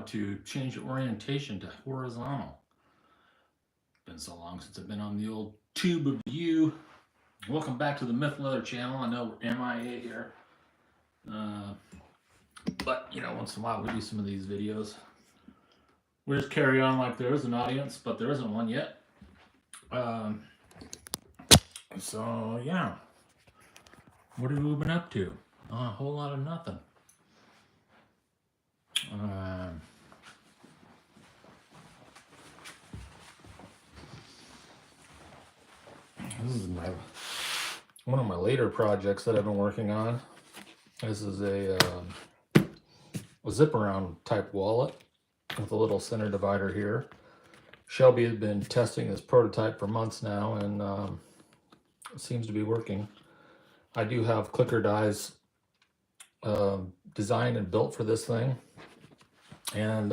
to change the orientation to horizontal. Been so long since I've been on the old tube of view. Welcome back to the Myth Leather channel. I know we're MIA here. But, you know, once in a while we do some of these videos. We just carry on like there is an audience, but there isn't one yet. So, yeah. What have we been up to? A whole lot of nothing. This is one of my later projects that I've been working on. This is a zip around type wallet with a little center divider here. Shelby has been testing this prototype for months now, and it seems to be working. I do have clicker dies designed and built for this thing, and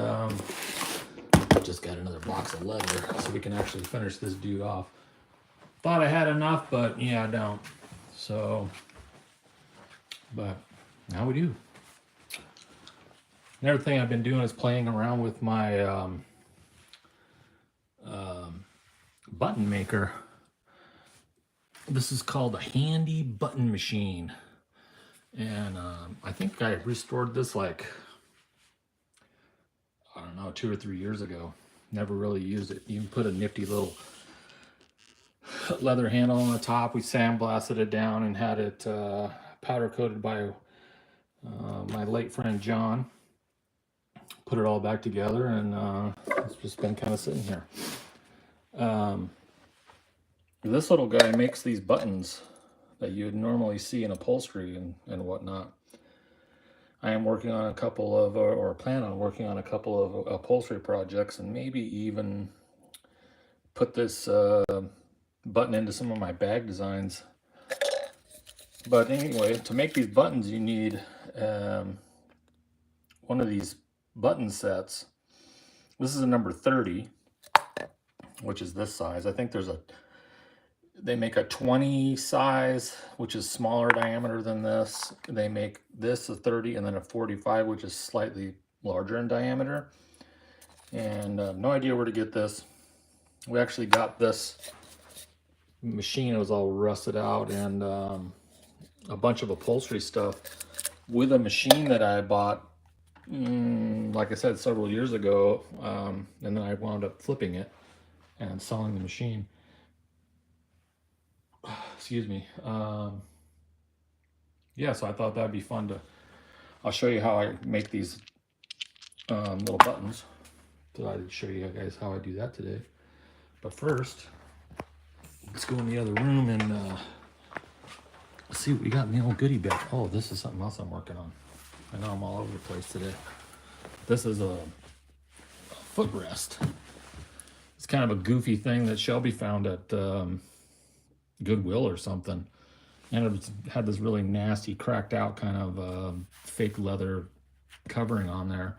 just got another box of leather so we can actually finish this dude off. Thought I had enough, but yeah, I don't. So, but now we do. Another thing I've been doing is playing around with my button maker. This is called a Handy Button Machine, and I think I restored this like, I don't know, 2 or 3 years ago. Never really used it. You can put a nifty little leather handle on the top. We sandblasted it down and had it powder coated by my late friend John. Put it all back together, and it's just been kind of sitting here. This little guy makes these buttons that you would normally see in upholstery and whatnot. I am working on a couple of, or plan on working on a couple of upholstery projects, and maybe even put this button into some of my bag designs. But anyway, to make these buttons, you need one of these button sets. This is a number 30, which is this size. I think they make a 20 size, which is smaller diameter than this. They make this a 30 and then a 45, which is slightly larger in diameter. And no idea where to get this. We actually got this machine. It was all rusted out, and a bunch of upholstery stuff with a machine that I bought, like I said, several years ago, and then I wound up flipping it and selling the machine. Excuse me. Yeah, so I thought that'd be fun to, I'll show you how I make these little buttons. So I'd show you guys how I do that today. But first, let's go in the other room and see what we got in the old goodie bag. Oh, this is something else I'm working on. I know I'm all over the place today. This is a footrest. It's kind of a goofy thing that Shelby found at Goodwill or something. And it had this really nasty, cracked out kind of fake leather covering on there.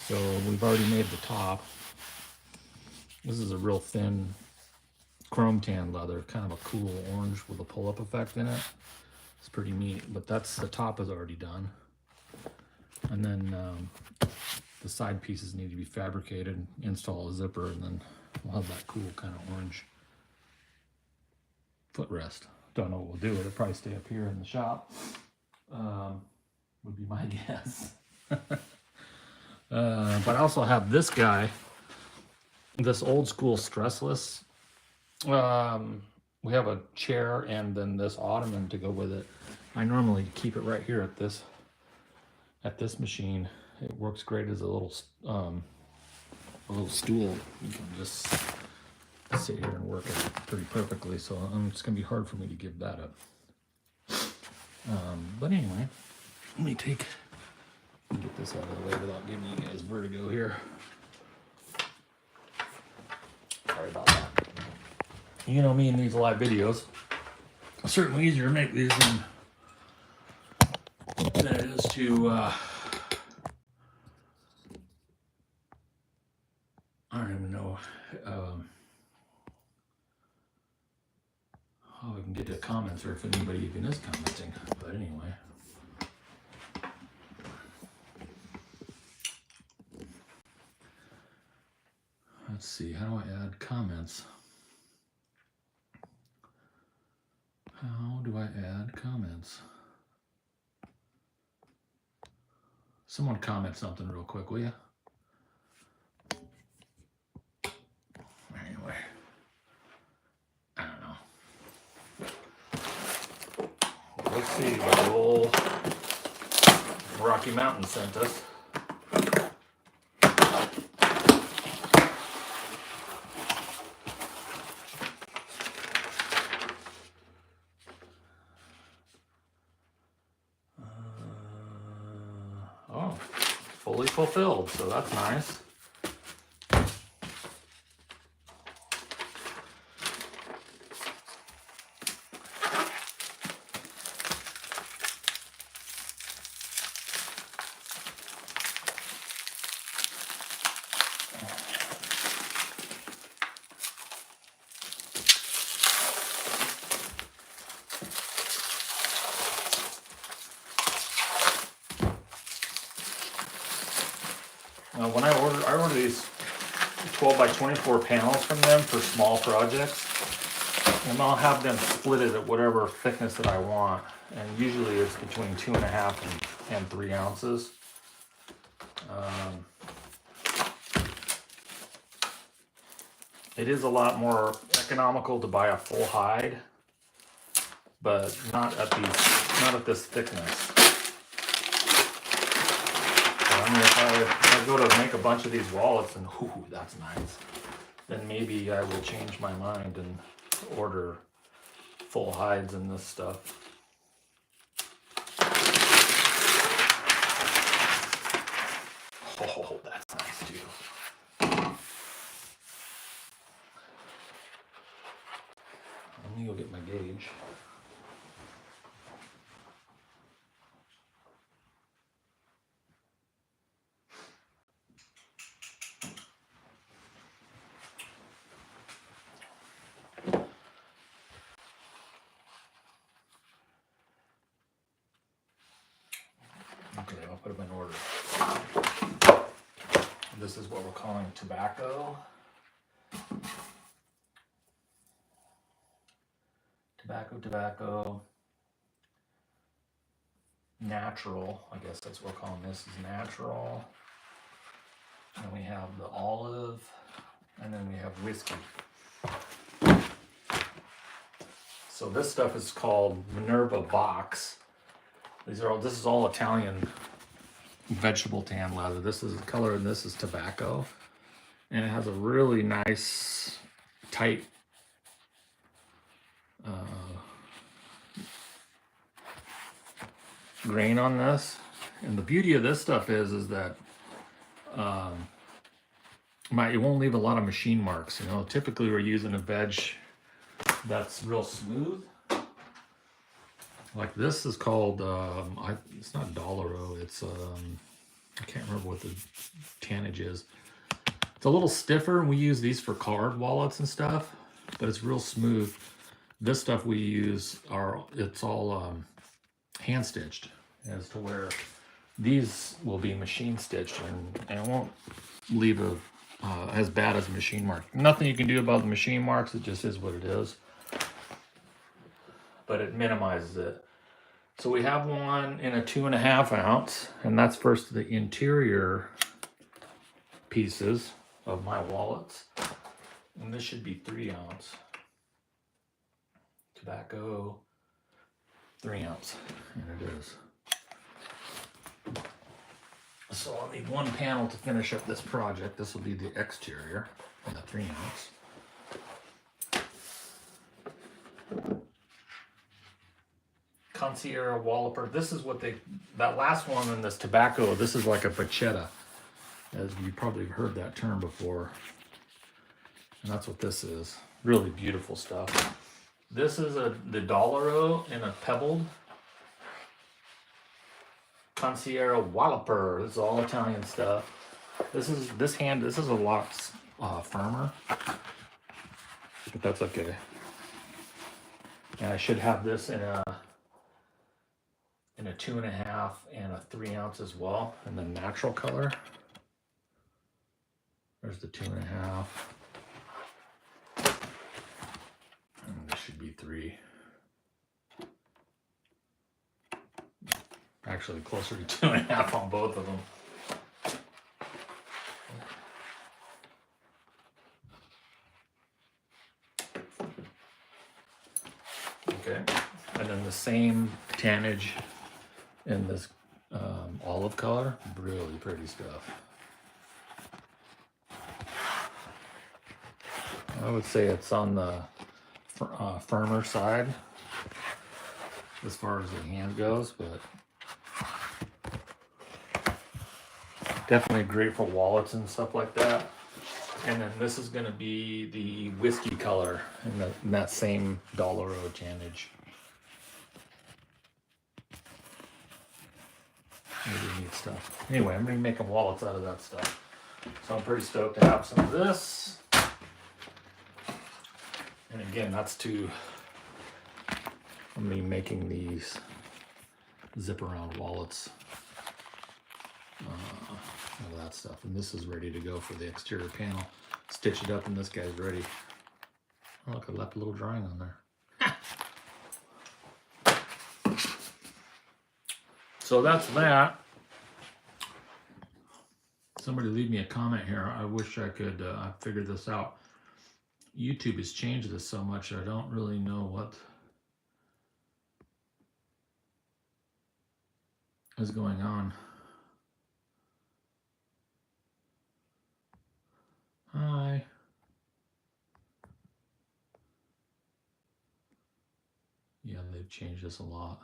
So we've already made the top. This is a real thin chrome tan leather, kind of a cool orange with a pull-up effect in it. It's pretty neat, but that's, the top is already done. And then the side pieces need to be fabricated, install a zipper, and then we'll have that cool kind of orange footrest. Don't know what we'll do with it. It'll probably stay up here in the shop, would be my guess. But I also have this guy, this old school stressless. We have a chair and then this ottoman to go with it. I normally keep it right here at this machine. It works great as a little stool. You can just sit here and work it pretty perfectly. So it's gonna be hard for me to give that up. But anyway, let me get this out of the way without giving you guys vertigo here. Sorry about that. You know me in these live videos. It's certainly easier to make these than it is to I don't even know how I can get to comments, or if anybody even is commenting. But anyway. Let's see, how do I add comments? How do I add comments? Someone comment something real quick, will you? Anyway, I don't know. Let's see what old Rocky Mountain sent us. Oh, fully fulfilled, so that's nice. Now, when I order these 12 by 24 panels from them for small projects, and I'll have them split it at whatever thickness that I want, and usually it's between 2.5 and 3 ounces. It is a lot more economical to buy a full hide, but not at this thickness. I mean, if I go to make a bunch of these wallets and ooh, that's nice, then maybe I will change my mind and order full hides in this stuff. Oh, that's nice too. Let me go get my gauge. Okay, I'll put them in order. This is what we're calling tobacco. Tobacco. Natural, I guess that's what we're calling this, is natural. And we have the olive, and then we have whiskey. So this stuff is called Minerva Vox. This is all Italian vegetable tan leather. This is color, and this is tobacco. And it has a really nice, tight grain on this. And the beauty of this stuff is that it won't leave a lot of machine marks. You know, typically we're using a veg that's real smooth. Like this is called, it's not Dollaro, it's, I can't remember what the tannage is. It's a little stiffer, and we use these for card wallets and stuff, but it's real smooth. This stuff we use, it's all hand stitched, as to where these will be machine stitched, and it won't leave as bad as a machine mark. Nothing you can do about the machine marks, it just is what it is. But it minimizes it. So we have one in a 2.5 ounce, and that's first the interior pieces of my wallets. And this should be 3 ounce. Tobacco, 3 ounce, and it is. So I'll need one panel to finish up this project. This will be the exterior on the 3 ounce. Concierge Walloper. This is what that last one in this tobacco, this is like a vachetta, as you probably heard that term before. And that's what this is. Really beautiful stuff. This is the Dollaro in a pebbled. Concierge Walloper. This is all Italian stuff. This is a lot firmer, but that's okay. And I should have this in a 2.5 and a 3 ounce as well, in the natural color. There's the 2.5. And this should be 3. Actually, closer to 2.5 on both of them. Okay, and then the same tannage in this olive color. Really pretty stuff. I would say it's on the firmer side as far as the hand goes, but definitely great for wallets and stuff like that. And then this is going to be the whiskey color in that same Dollaro tannage. Really neat stuff. Anyway, I'm going to be making wallets out of that stuff. So I'm pretty stoked to have some of this. And again, that's to, I'm going to be making these zip around wallets. All that stuff, and this is ready to go for the exterior panel. Stitch it up, and this guy's ready. Oh, look, I left a little drawing on there. So that's that. Somebody leave me a comment here. I wish I could figure this out. YouTube has changed this so much, I don't really know what is going on. Hi. Yeah, they've changed this a lot.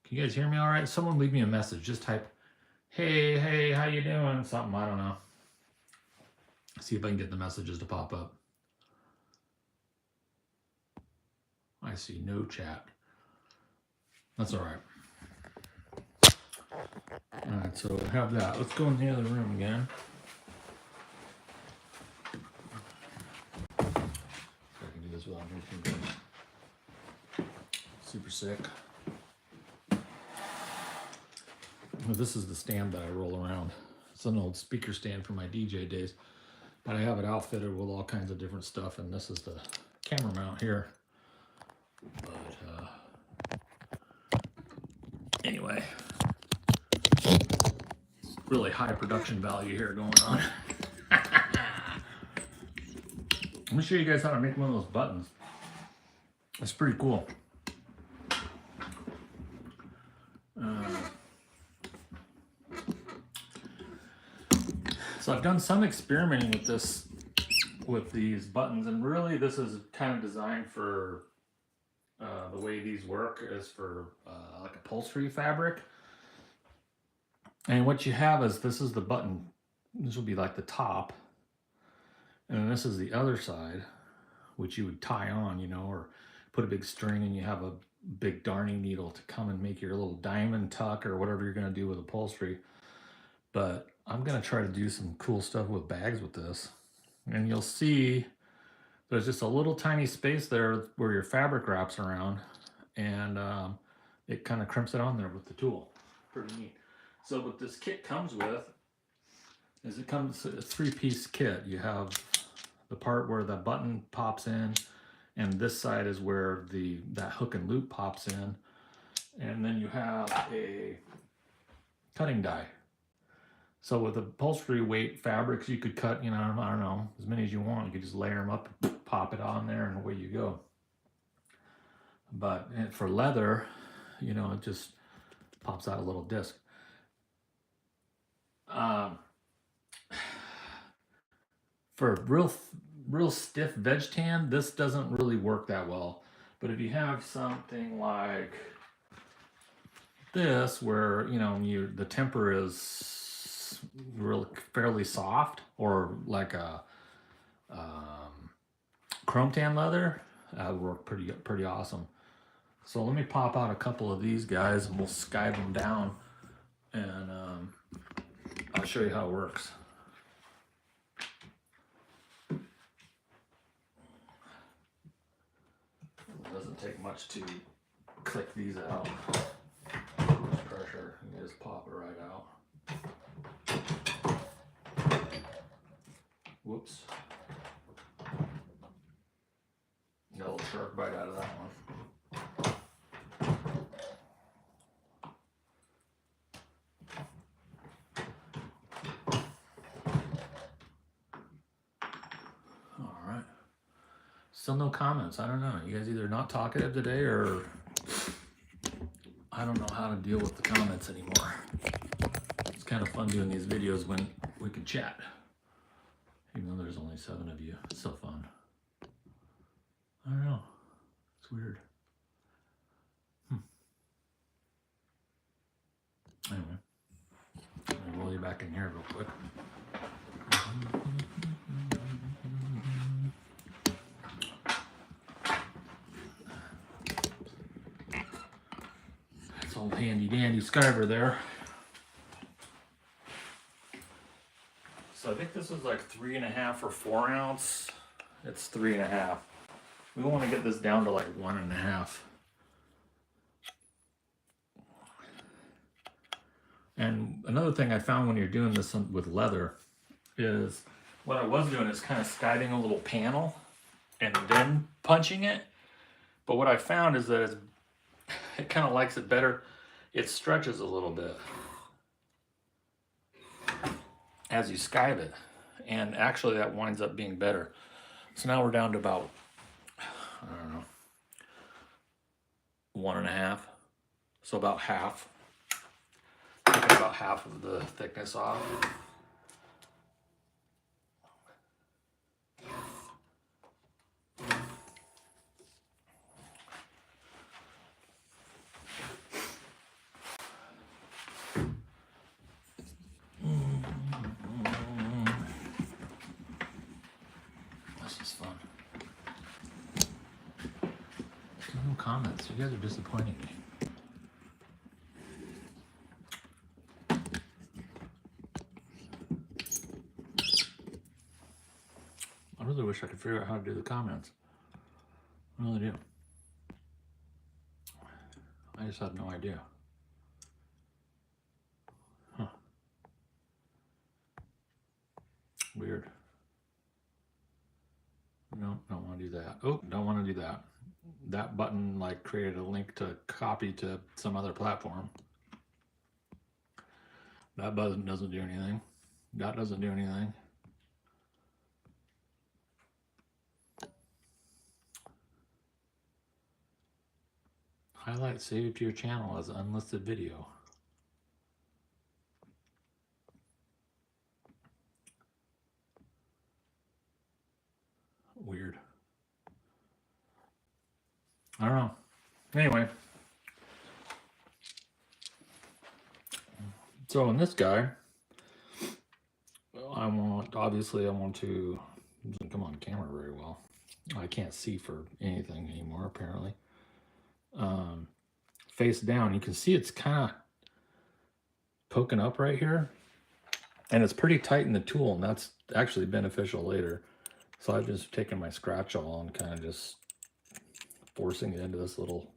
Can you guys hear me all right? Someone leave me a message. Just type, hey, how you doing? Something, I don't know. See if I can get the messages to pop up. I see no chat. That's all right. All right, so we'll have that. Let's go in the other room again. If I can do this without moving fingers. Super sick. Well, this is the stand that I roll around. It's an old speaker stand from my DJ days, but I have it outfitted with all kinds of different stuff, and this is the camera mount here. But anyway, really high production value here going on. Let me show you guys how to make one of those buttons. It's pretty cool. So I've done some experimenting with this, with these buttons, and really this is kind of designed for the way these work is for like upholstery fabric. And what you have is, this is the button. This will be like the top. And then this is the other side, which you would tie on, you know, or put a big string, and you have a big darning needle to come and make your little diamond tuck or whatever you're going to do with upholstery. But I'm going to try to do some cool stuff with bags with this. And you'll see there's just a little tiny space there where your fabric wraps around, and it kind of crimps it on there with the tool. Pretty neat. So what this kit comes with is, it comes a 3-piece kit. You have the part where the button pops in, and this side is where that hook and loop pops in, and then you have a cutting die. So with upholstery weight fabrics, you could cut, you know, I don't know, as many as you want. You could just layer them up, pop it on there, and away you go. But for leather, you know, it just pops out a little disc. For real stiff veg tan, this doesn't really work that well. But if you have something like this, where, you know, the temper is really fairly soft, or like a chrome tan leather, that would work pretty awesome. So let me pop out a couple of these guys, and we'll skive them down, and I'll show you how it works. It doesn't take much to click these out. Pressure, you just pop it right out. quick bite out of that one. All right. Still no comments. I don't know. You guys either not talkative today or I don't know how to deal with the comments anymore. It's kind of fun doing these videos when we can chat. Even though there's only 7 of you. It's still fun. I don't know. It's weird. Anyway. Let me roll you back in here real quick. That's old handy dandy Skyver there. So I think this is like 3.5 or 4 ounce. It's 3.5. We want to get this down to like 1.5. And another thing I found when you're doing this with leather is what I was doing is kind of skiving a little panel and then punching it. But what I found is that it kind of likes it better. It stretches a little bit as you skive it. And actually that winds up being better. So now we're down to about, I don't know, 1.5. So about half. Taking about half of the thickness off. This is fun. No comments. You guys are disappointing me. I really wish I could figure out how to do the comments. I really do. I just have no idea. Huh. Weird. No, don't want to do that. Oh, don't want to do that. That button like created a link to copy to some other platform. That button doesn't do anything. That doesn't do anything. Highlight saved to your channel as unlisted video. Weird. I don't know. Anyway. So in this guy, obviously I want to, it doesn't come on camera very well. I can't see for anything anymore apparently. Face down, you can see it's kind of poking up right here. And it's pretty tight in the tool, and that's actually beneficial later. So I've just taken my scratch awl and kind of just forcing it into this little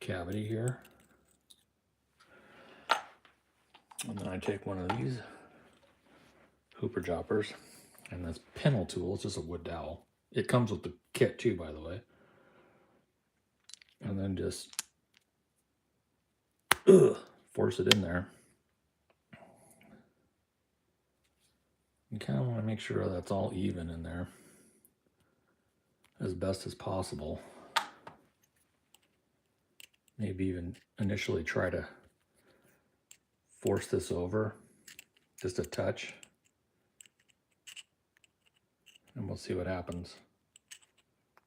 cavity here. And then I take one of these Hooper Joppers, and this Pinel tool, it's just a wood dowel. It comes with the kit too, by the way. And then just force it in there. You kind of want to make sure that's all even in there as best as possible. Maybe even initially try to force this over just a touch, and we'll see what happens.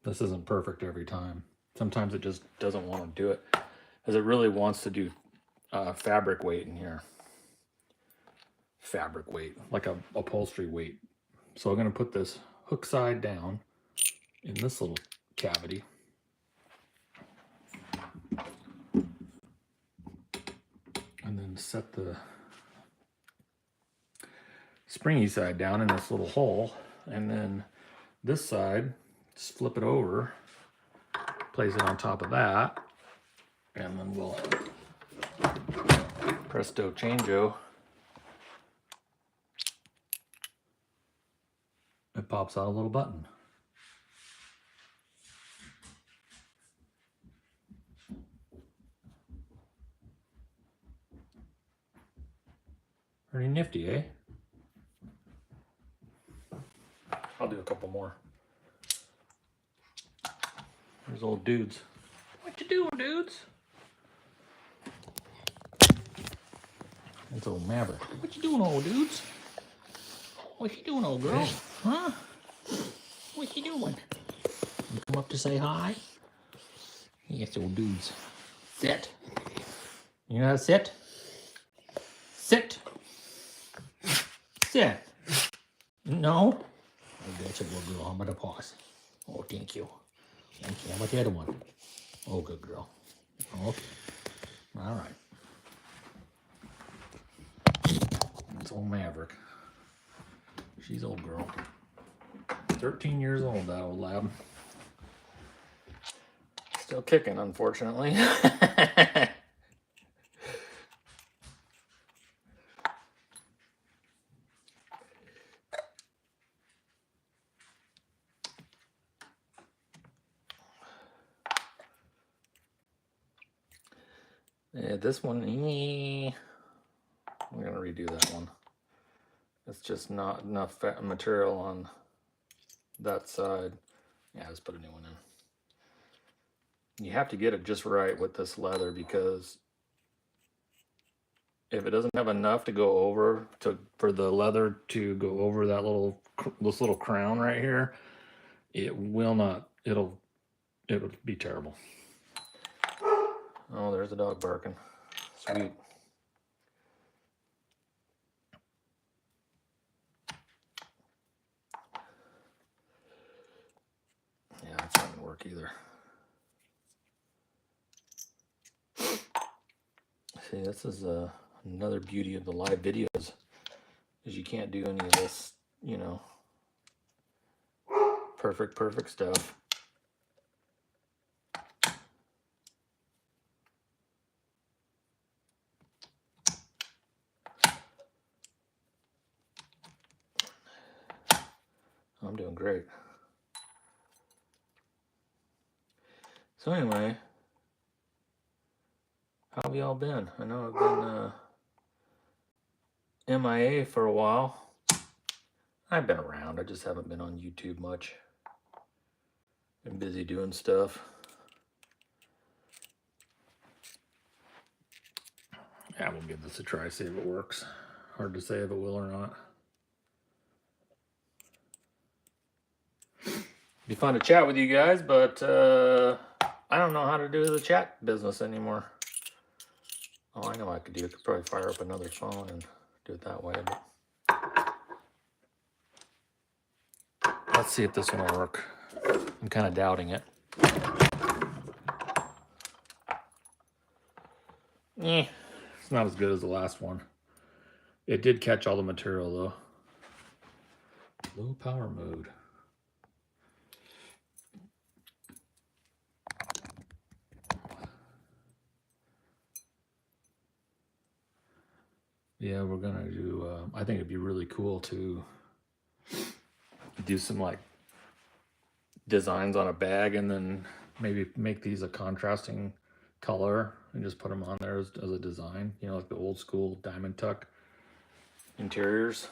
This isn't perfect every time. Sometimes it just doesn't want to do it, as it really wants to do fabric weight in here. Fabric weight, like a upholstery weight. So I'm going to put this hook side down in this little cavity. And then set the springy side down in this little hole. And then this side, just flip it over, place it on top of that, and then we'll presto changeo. It pops out a little button. Pretty nifty, eh? I'll do a couple more. There's old dudes. What you doing, dudes? That's old Maverick. What you doing, old dudes? What you doing, old girl? Huh? What you doing? You come up to say hi? Yes, old dudes. Sit. You know how to sit? Sit. Sit. No? Oh, that's a good girl. How about a pause? Oh, thank you. Thank you. How about the other one? Oh, good girl. Okay. All right. That's old Maverick. She's old girl. 13 years old, that old lab. Still kicking, unfortunately. Yeah, this one, I'm gonna redo that one. It's just not enough material on that side. Yeah, let's put a new one in. You have to get it just right with this leather, because if it doesn't have enough to go over for the leather to go over this little crown right here, it will not. It'll be terrible. Oh, there's the dog barking. Sweet. Yeah, that's not gonna work either. See, this is another beauty of the live videos, is you can't do any of this, you know, perfect stuff. I'm doing great. So anyway, how have y'all been? I know I've been MIA for a while. I've been around, I just haven't been on YouTube much. Been busy doing stuff. Yeah, we'll give this a try, see if it works. Hard to say if it will or not. Be fun to chat with you guys, but I don't know how to do the chat business anymore. Oh, I know I could do. I could probably fire up another phone and do it that way. But let's see if this one will work. I'm kind of doubting it. It's not as good as the last one. It did catch all the material though. Low power mode. Yeah, we're gonna do, I think it'd be really cool to do some like designs on a bag and then maybe make these a contrasting color and just put them on there as a design, you know, like the old school diamond tuck interiors.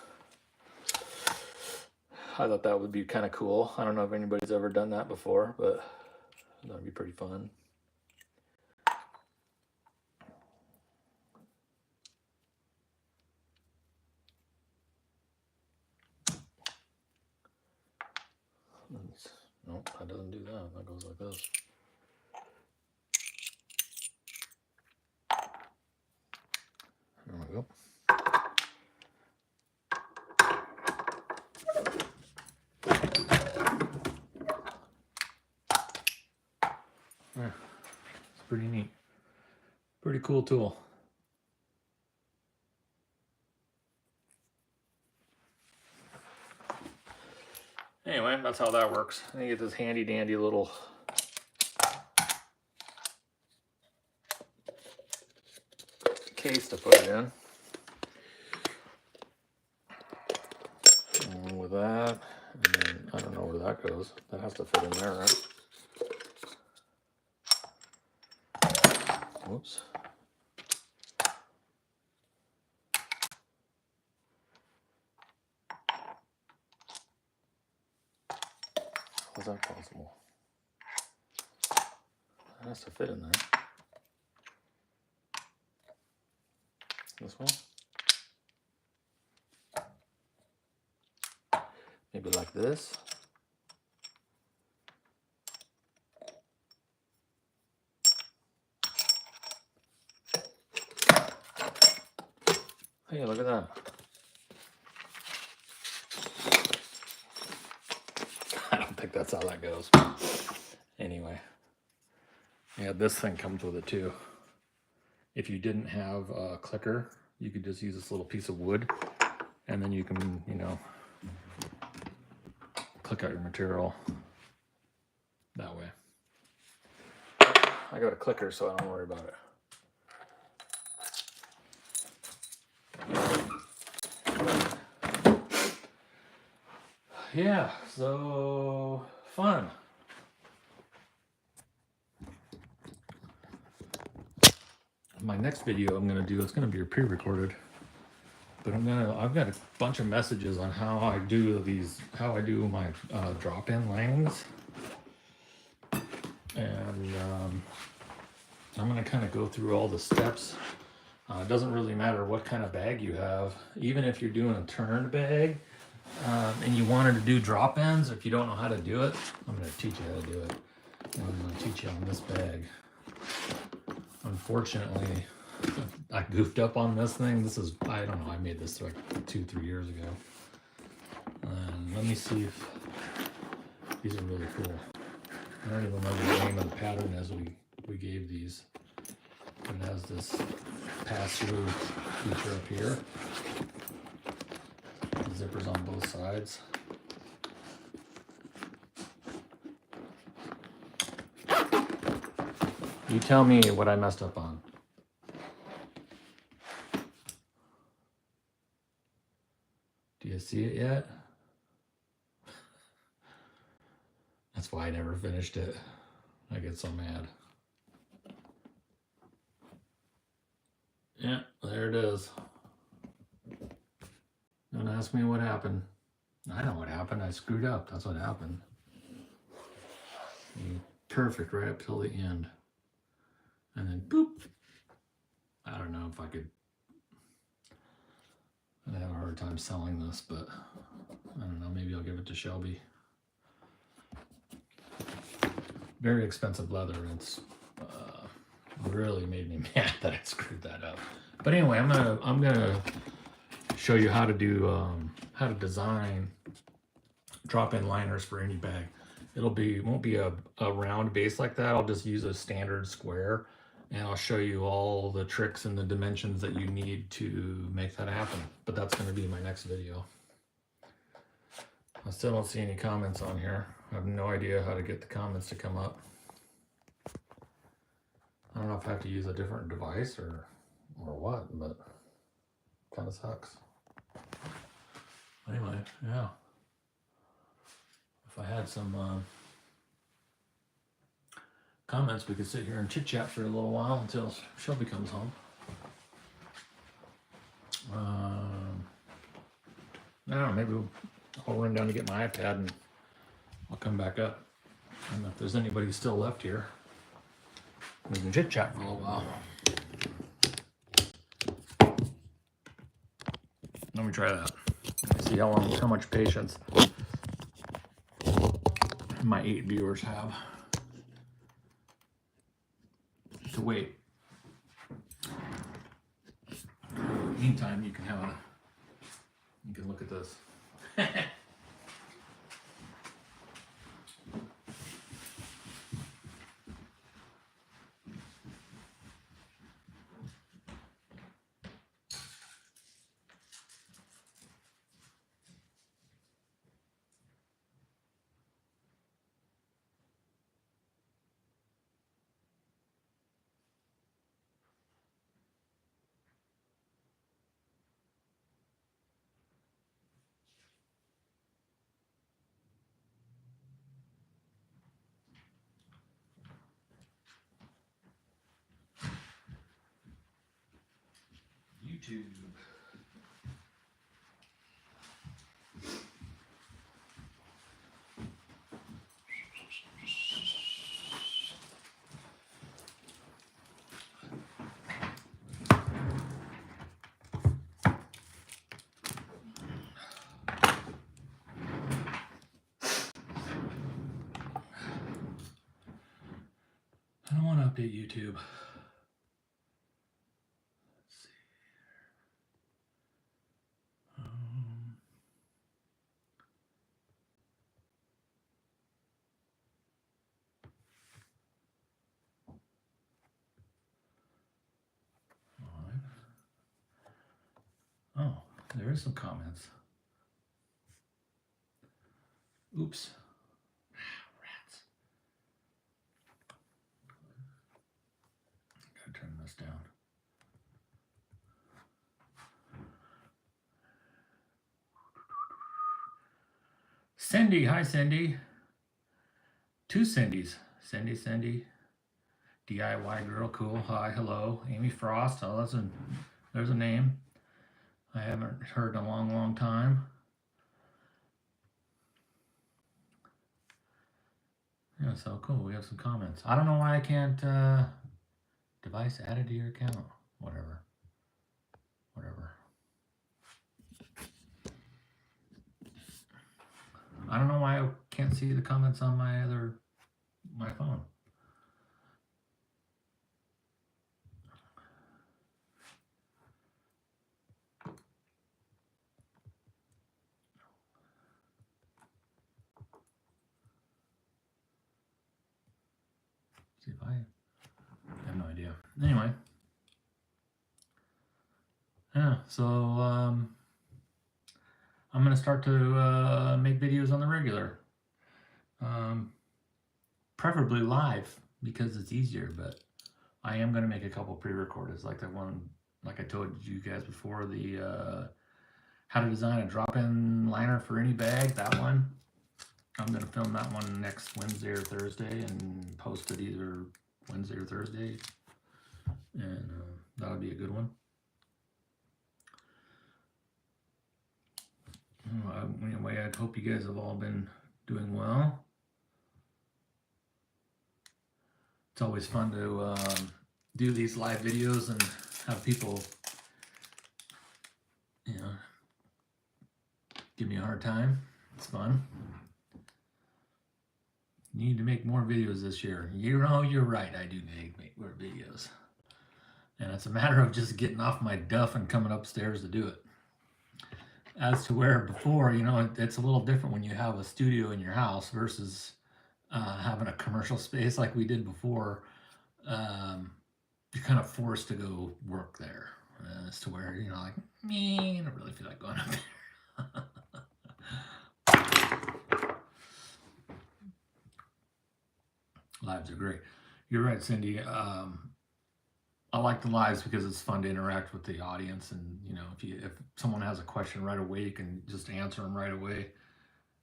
I thought that would be kind of cool. I don't know if anybody's ever done that before, but that'd be pretty fun. Nope, that doesn't do that. That goes like this. There we go. Yeah, it's pretty neat. Pretty cool tool. Anyway, that's how that works. I think it's this handy dandy little case to put it in. And with that, and then I don't know where that goes. That has to fit in there, right? Whoops. is that possible? It has to fit in there. This way? Maybe like this. Hey, look at that. I don't think that's how that goes. Anyway. Yeah, this thing comes with it too. If you didn't have a clicker, you could just use this little piece of wood, and then you can, you know, click out your material that way. I got a clicker, so I don't worry about it. Yeah, so fun. My next video I'm gonna do, it's gonna be pre-recorded, but I've got a bunch of messages on how I do my drop-in linings, and I'm gonna kind of go through all the steps. It doesn't really matter what kind of bag you have, even if you're doing a turned bag. And you wanted to do drop-ins, if you don't know how to do it, I'm going to teach you how to do it. I'm going to teach you on this bag. Unfortunately, I goofed up on this thing. This is, I don't know, I made this like 2-3 years ago. Let me see if these are really cool. I don't even remember the name of the pattern as we gave these. It has this pass-through feature up here. Zippers on both sides. You tell me what I messed up on. Do you see it yet? That's why I never finished it. I get so mad. Yeah, there it is. Don't ask me what happened. I know what happened. I screwed up. That's what happened. Perfect right up till the end. And then boop. I don't know if I could. I have a hard time selling this, but I don't know. Maybe I'll give it to Shelby. Very expensive leather. It's really made me mad that I screwed that up. But anyway, I'm gonna show you how to do how to design drop-in liners for any bag. Won't be a round base like that. I'll just use a standard square, and I'll show you all the tricks and the dimensions that you need to make that happen. But that's going to be my next video. I still don't see any comments on here. I have no idea how to get the comments to come up. I don't know if I have to use a different device or what, but kind of sucks. Anyway, yeah. If I had some comments, we could sit here and chit chat for a little while until Shelby comes home. I don't know, maybe I'll run down to get my iPad and I'll come back up. And if there's anybody still left here, we can chit chat for a little while. Let me try that. See how much patience my 8 viewers have to wait. Meantime, you can look at this. YouTube. update YouTube. Let's see. All right. Oh, there is some comments. Oops. Rats. Gotta turn this down. Cindy, hi Cindy. Two Cindys. Cindy. DIY girl, cool. Hi, hello. Amy Frost. Oh, there's a name I haven't heard in a long time. Yeah, so cool. We have some comments. I don't know why I can't device added to your account. Whatever. I don't know why I can't see the comments on my phone. See if I have no idea. Anyway. Yeah, so I'm gonna start to make videos on the regular. Preferably live because it's easier, but I am gonna make a couple pre-recordeds like the one, like I told you guys before, the how to design a drop-in liner for any bag, that one. I'm gonna film that one next Wednesday or Thursday and post it either Wednesday or Thursday, and that'll be a good one. Anyway, I hope you guys have all been doing well. It's always fun to do these live videos and have people, give me a hard time. It's fun. Need to make more videos this year. You're right. I do need to make more videos. And it's a matter of just getting off my duff and coming upstairs to do it. As to where before, it's a little different when you have a studio in your house versus having a commercial space like we did before. You're kind of forced to go work there. As to where, I don't really feel like going up there. Lives are great. You're right, Cindy. I like the lives because it's fun to interact with the audience, and if someone has a question right away, you can just answer them right away.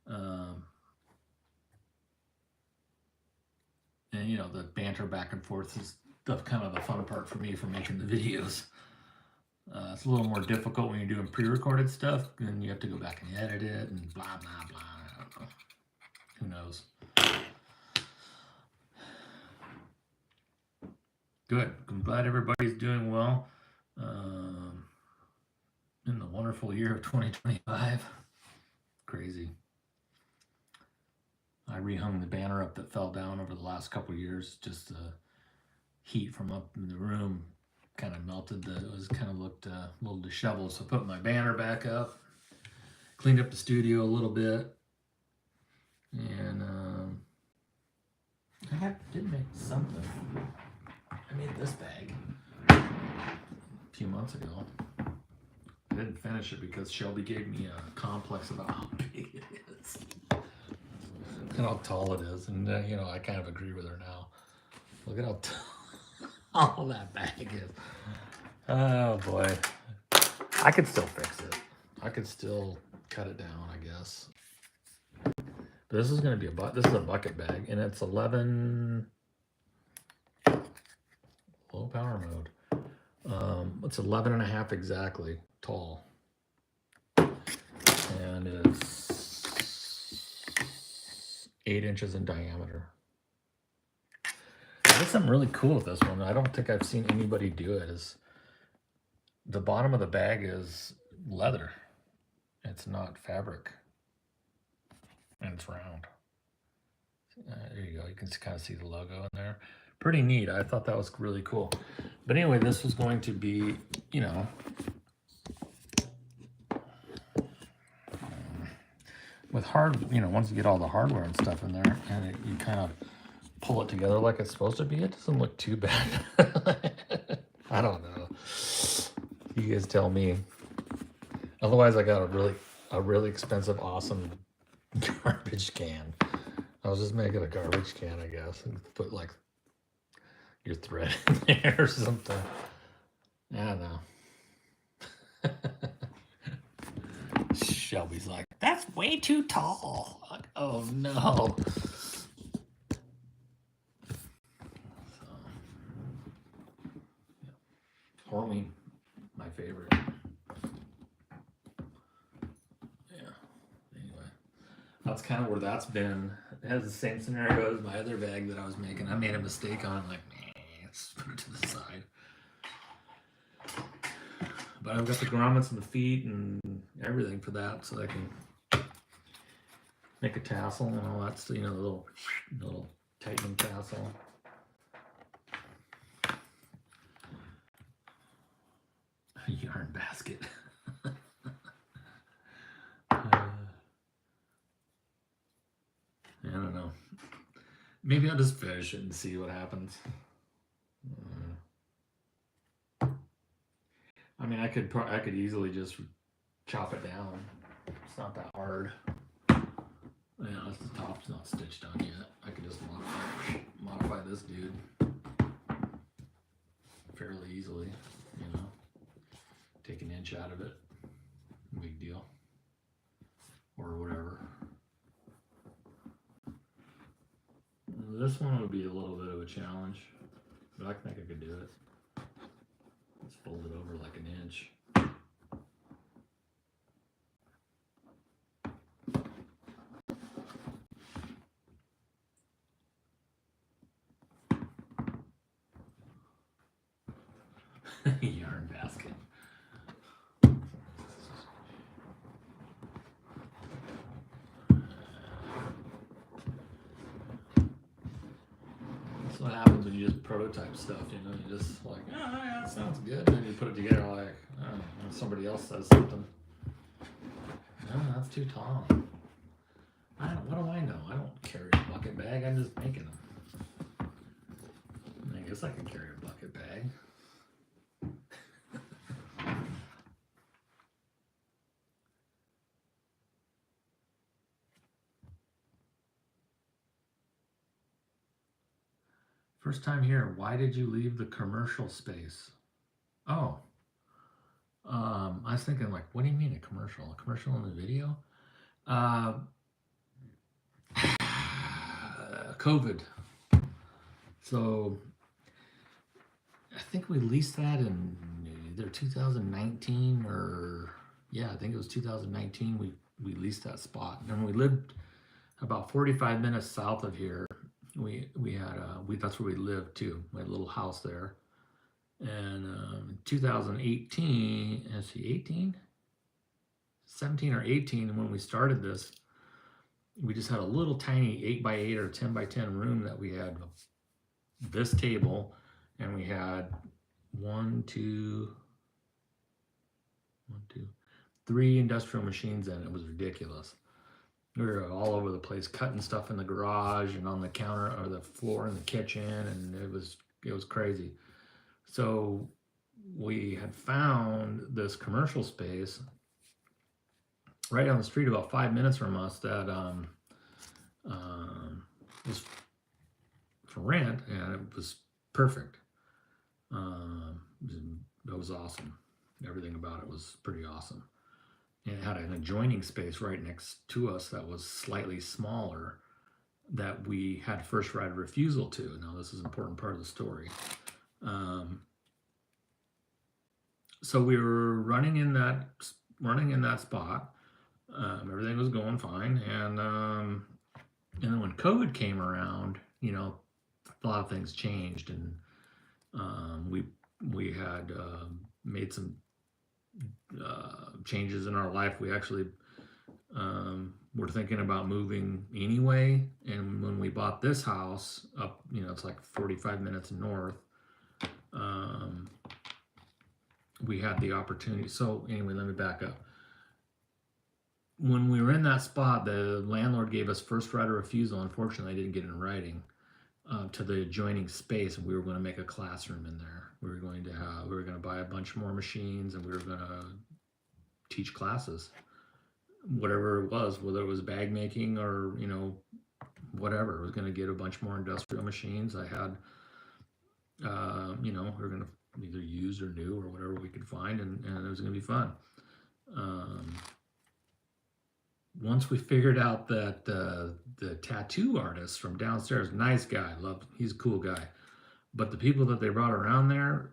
And the banter back and forth is kind of the fun part for me for making the videos. It's a little more difficult when you're doing pre-recorded stuff, and you have to go back and edit it and blah blah blah. I don't know. Who knows? Good. I'm glad everybody's doing well in the wonderful year of 2025. Crazy. I rehung the banner up that fell down over the last couple of years. Just the heat from up in the room kind of melted. It looked a little disheveled. So I put my banner back up, cleaned up the studio a little bit, and I did make something. I made this bag a few months ago. I didn't finish it because Shelby gave me a complex about how big it is and how tall it is, and I kind of agree with her now. Look at how tall that bag is. Oh boy, I could still fix it. I could still cut it down, I guess. But this is going to be this is a bucket bag, and it's 11. Low power mode. It's 11.5 exactly tall, and it's 8 inches in diameter. There's something really cool with this one. I don't think I've seen anybody do it. Is the bottom of the bag is leather. It's not fabric, and it's round. There you go. You can kind of see the logo in there. pretty neat. I thought that was really cool. But anyway, this was going to be, you know, with once you get all the hardware and stuff in there, and you kind of pull it together like it's supposed to be, it doesn't look too bad. I don't know. You guys tell me. Otherwise, I got a really expensive, awesome garbage can. I was just making a garbage can, I guess, and put like your thread in there or something. I don't know. Shelby's like, that's way too tall. Like, oh no. So, yeah. Hormy, my favorite. Yeah. Anyway, that's kind of where that's been. It has the same scenario as my other bag that I was making. I made a mistake on it, like, let's put it to the side. But I've got the grommets and the feet and everything for that, so I can make a tassel and all that stuff, you know, the little tightening tassel. A yarn basket. I don't know. Maybe I'll just finish it and see what happens. I mean, I could easily just chop it down. It's not that hard. Yeah, the top's not stitched on yet. I could just modify this dude fairly easily, you know. Take an inch out of it. Big deal. Or whatever. This one would be a little bit of a challenge, but I think I could do it. Let's fold it over like an inch. Yarn basket. That's what happens when you just prototype stuff, you know, you just like, oh yeah, that sounds good. And then you put it together like, oh, and somebody else says something. No, that's too tall. What do I know? I don't carry a bucket bag, I'm just making them. I guess I can carry a bucket bag. First time here, why did you leave the commercial space? Oh, I was thinking like, what do you mean a commercial? A commercial in the video? COVID. So I think we leased that in either 2019 or, yeah, I think it was 2019. We leased that spot, and we lived about 45 minutes south of here. We had that's where we lived too. We had a little house there. And 2018, let's see, 17 or 18, when we started this, we just had a little tiny 8x8 or 10x10 room that we had this table, and we had 3 industrial machines in it. It was ridiculous. We were all over the place, cutting stuff in the garage and on the counter or the floor in the kitchen, and it was crazy. So we had found this commercial space right down the street, about 5 minutes from us, that was for rent, and it was perfect. It was awesome. Everything about it was pretty awesome. And it had an adjoining space right next to us that was slightly smaller that we had first right of refusal to. Now, this is an important part of the story. So we were running in that spot. Everything was going fine, and then when COVID came around, you know, a lot of things changed, and we had made some changes in our life. We actually We're thinking about moving anyway, and when we bought this house up, it's like 45 minutes north. Um, we had the opportunity. So anyway, let me back up. When we were in that spot, the landlord gave us first right of refusal. Unfortunately, I didn't get it in writing to the adjoining space, and we were going to make a classroom in there. We were going to buy a bunch more machines, and we were going to teach classes, whatever it was, whether it was bag making or whatever. I was going to get a bunch more industrial machines. I had, we were going to either use or new or whatever we could find, and it was going to be fun. Once we figured out that the tattoo artist from downstairs, nice guy, he's a cool guy, but the people that they brought around there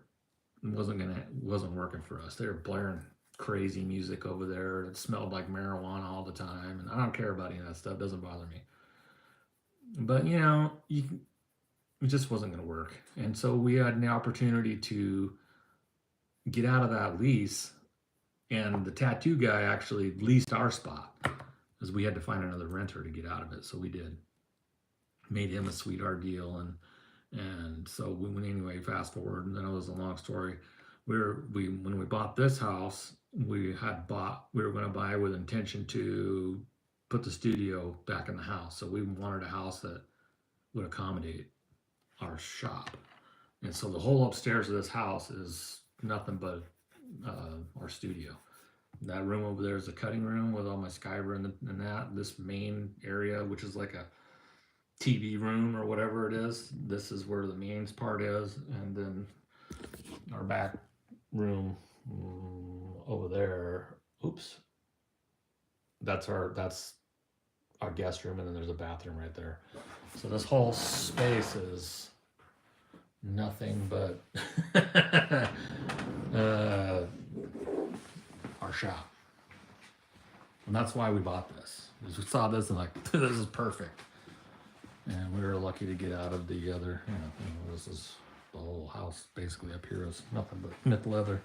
wasn't working for us. They were blaring crazy music over there. It smelled like marijuana all the time, and I don't care about any of that stuff. It doesn't bother me. But it just wasn't going to work, and so we had an opportunity to get out of that lease, and the tattoo guy actually leased our spot, because we had to find another renter to get out of it. So we did. Made him a sweetheart deal, and so we went anyway. Fast forward, and then it was a long story. When we bought this house, we were going to buy with intention to put the studio back in the house. So we wanted a house that would accommodate our shop, and so the whole upstairs of this house is nothing but our studio. That room over there is a cutting room with all my Skyber and that. This main area, which is like a TV room or whatever it is, this is where the main part is. And then our back room over there, that's our guest room, and then there's a bathroom right there. So this whole space is nothing but our shop. And that's why we bought this. We saw this and like, this is perfect. And we were lucky to get out of the other, this is the whole house basically up here is nothing but myth leather.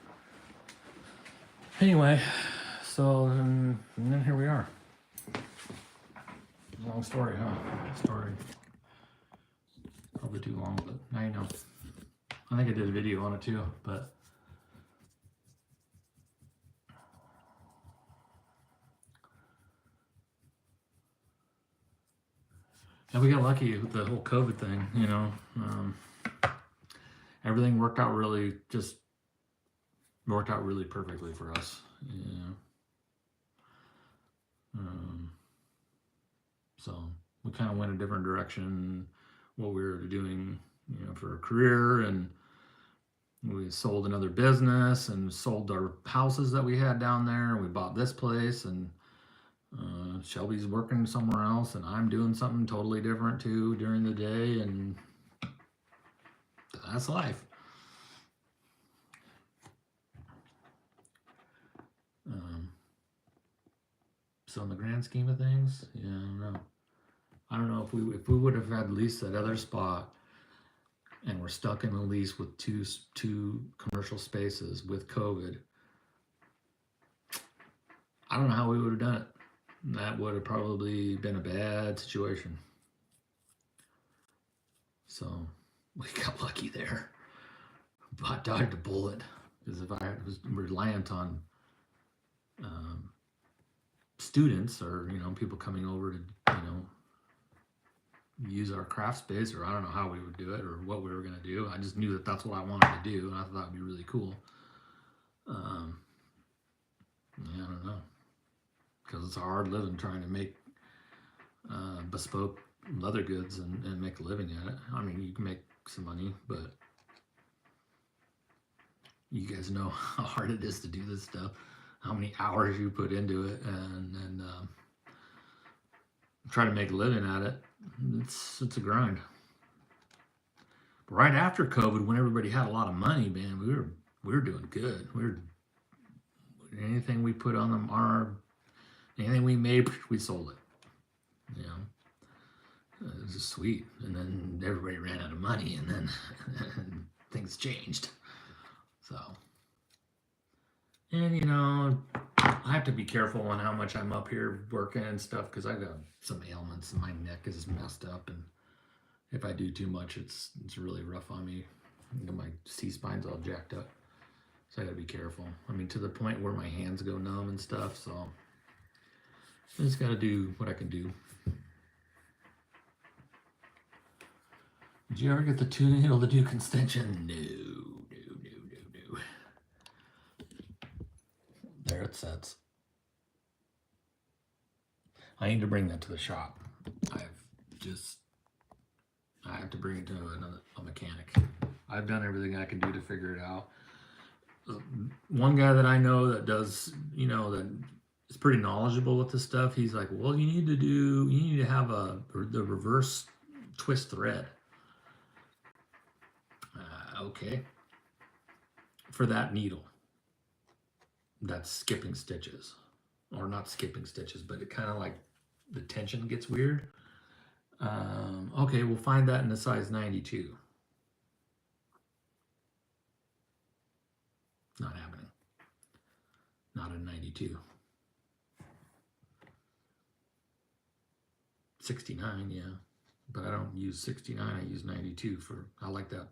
Anyway, so and then here we are. Long story, huh? Story. Probably too long, but now you know. I think I did a video on it too, but and we got lucky with the whole COVID thing, everything worked out really perfectly for us. So we kind of went a different direction, what we were doing, for a career, and we sold another business and sold our houses that we had down there. We bought this place, and Shelby's working somewhere else, and I'm doing something totally different too during the day, and that's life. So in the grand scheme of things, I don't know if we would have had leased that other spot, and we're stuck in a lease with two commercial spaces with COVID. I don't know how we would have done it. That would have probably been a bad situation. So we got lucky there. I dodged a bullet, because if I was reliant on students or people coming over to use our craft space, or I don't know how we would do it or what we were going to do. I just knew that that's what I wanted to do, and I thought it'd be really cool. I don't know, because it's a hard living trying to make bespoke leather goods and make a living at it. I mean, you can make some money, but you guys know how hard it is to do this stuff, how many hours you put into it, and try to make a living at it. It's a grind. But right after COVID, when everybody had a lot of money, man, we were doing good. Anything we put on them, anything we made, we sold it. It was just sweet. And then everybody ran out of money, and then things changed. So, and I have to be careful on how much I'm up here working and stuff because I got some ailments and my neck is messed up, and if I do too much, it's really rough on me. You know, my C-spine's all jacked up, so I gotta be careful. I mean, to the point where my hands go numb and stuff. So I just gotta do what I can do. Did you ever get the tuning needle to Duke extension? No. There it sits. I need to bring that to the shop. I have to bring it to a mechanic. I've done everything I can do to figure it out. One guy that I know that does, you know, that is pretty knowledgeable with this stuff. He's like, well, you need to have the reverse twist thread. Okay. For that needle. That's skipping stitches. Or not skipping stitches, but it kind of like the tension gets weird. Okay, we'll find that in a size 92. Not happening. Not a 92. 69, yeah. But I don't use 69, I use 92 I like that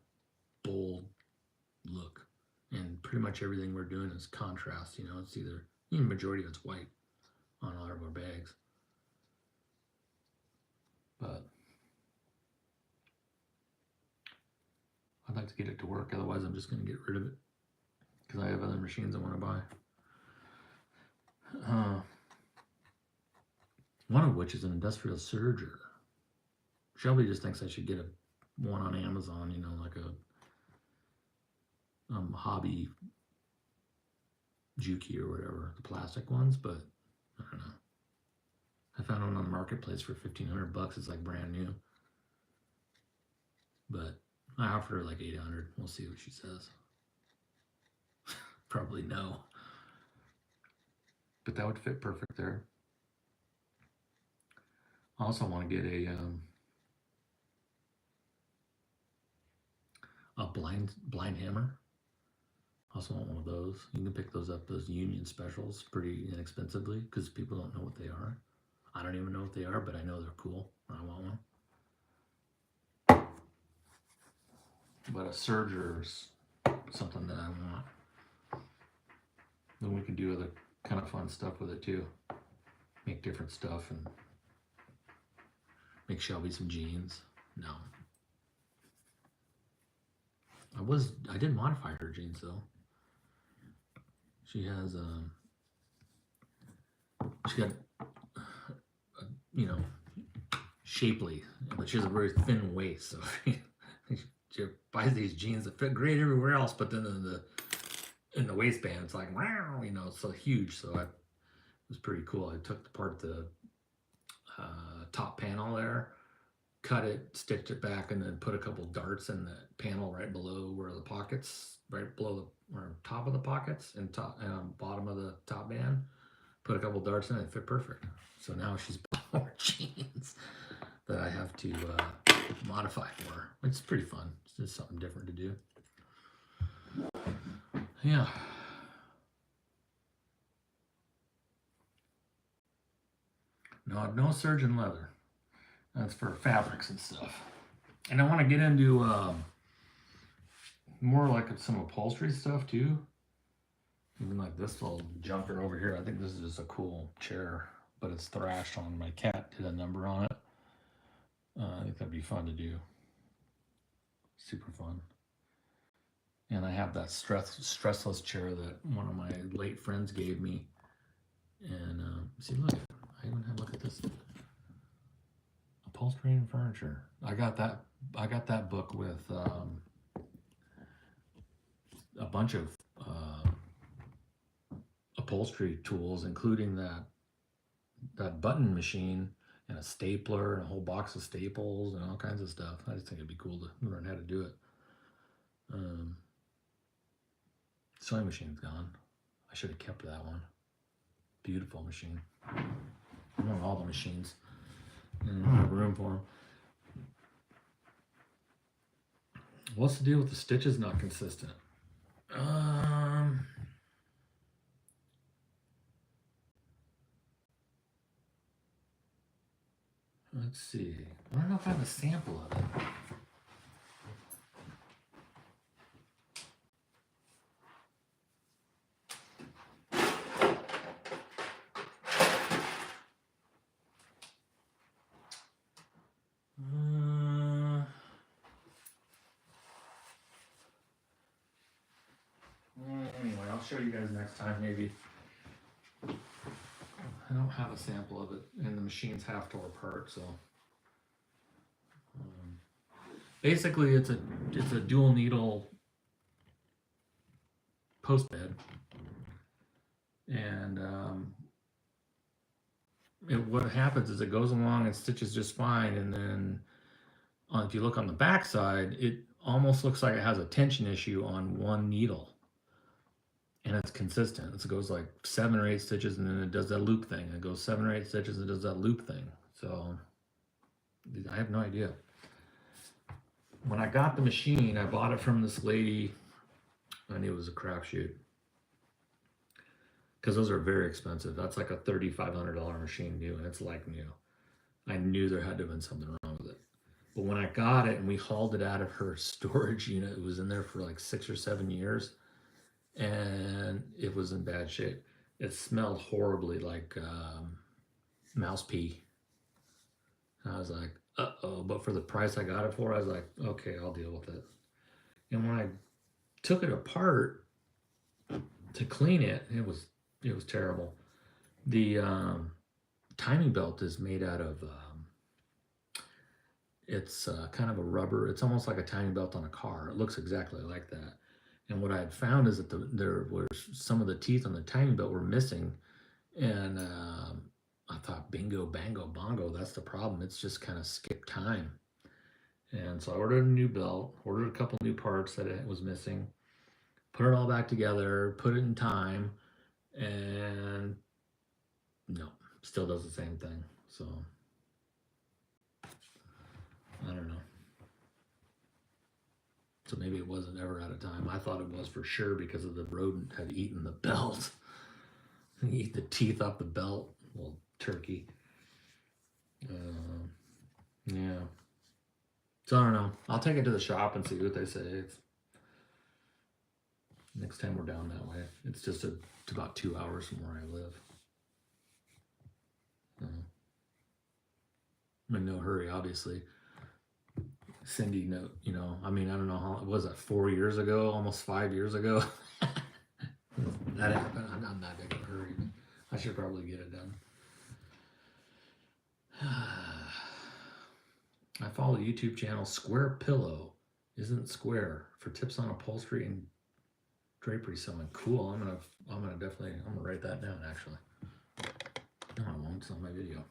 bold look. And pretty much everything we're doing is contrast, you know, it's either, the majority of it's white on all of our bags. But I'd like to get it to work, otherwise I'm just going to get rid of it because I have other machines I want to buy. One of which is an industrial serger. Shelby just thinks I should get one on Amazon, you know, like a hobby Juki or whatever, the plastic ones, but I don't know. I found one on the marketplace for $1,500. It's like brand new. But I offered her like $800. We'll see what she says. Probably no. But that would fit perfect there. I also want to get a blind hammer. Also want one of those. You can pick those up, those Union specials, pretty inexpensively because people don't know what they are. I don't even know what they are, but I know they're cool. I want one. But a serger's something that I want. Then we can do other kind of fun stuff with it too. Make different stuff and make Shelby some jeans. No. I did modify her jeans though. She has she got you know, shapely, but she has a very thin waist, so she buys these jeans that fit great everywhere else, but then in the waistband it's like, wow, you know, it's so huge. So it was pretty cool. I took apart the top panel there, cut it, stitched it back, and then put a couple darts in the panel right below where the pockets, right below the top of the pockets and bottom of the top band. Put a couple darts in it, fit perfect. So now she's bought more jeans that I have to modify for her. It's pretty fun. It's just something different to do. Yeah. No surgeon leather. That's for fabrics and stuff. And I want to get into more like some upholstery stuff too. Even like this little junker over here. I think this is just a cool chair, but it's thrashed on. My cat did a number on it. I think that'd be fun to do. Super fun. And I have that stressless chair that one of my late friends gave me. And see, look, I even have, look at this. Upholstery and furniture. I got that book with a bunch of upholstery tools, including that button machine and a stapler and a whole box of staples and all kinds of stuff. I just think it'd be cool to learn how to do it. Sewing machine's gone. I should have kept that one. Beautiful machine. I want all the machines. And have room for them. What's the deal with the stitches not consistent? Let's see. I don't know if I have a sample of it. Anyway, I'll show you guys next time maybe. I don't have a sample of it, and the machine's half tore apart, so. Basically, it's a dual needle post bed, and what happens is it goes along and stitches just fine, and then if you look on the back side, it almost looks like it has a tension issue on one needle, and it's consistent. It goes like 7 or 8 stitches, and then it does that loop thing. It goes 7 or 8 stitches, and it does that loop thing. So I have no idea. When I got the machine, I bought it from this lady. I knew it was a crapshoot because those are very expensive. That's like a $3,500 machine new, and it's like new. I knew there had to have been something wrong with it. But when I got it and we hauled it out of her storage unit, it was in there for like 6 or 7 years, and it was in bad shape. It smelled horribly like mouse pee. And I was like, uh-oh. But for the price I got it for, I was like, okay, I'll deal with it. And when I took it apart to clean it, it was terrible. The timing belt is made out of it's kind of a rubber. It's almost like a timing belt on a car. It looks exactly like that. And what I had found is that there were some of the teeth on the timing belt were missing, and I thought, bingo, bango, bongo, that's the problem. It's just kind of skipped time. And so I ordered a new belt, ordered a couple new parts that it was missing, put it all back together, put it in time, and no, still does the same thing. So I don't know. So maybe it wasn't ever out of time. I thought it was for sure because of the rodent had eaten the belt. Eat the teeth off the belt. Little turkey. Yeah. So I don't know. I'll take it to the shop and see what they say. Next time we're down that way. It's just it's about 2 hours from where I live. I'm in no hurry, obviously. Cindy, no, I mean, I don't know how, was it 4 years ago, almost 5 years ago? That happened. I'm not in that big of a hurry, but I should probably get it done. I follow the YouTube channel Square Pillow Isn't Square for tips on upholstery and drapery sewing. Cool. I'm gonna definitely write that down actually. No, I won't. It's on my video.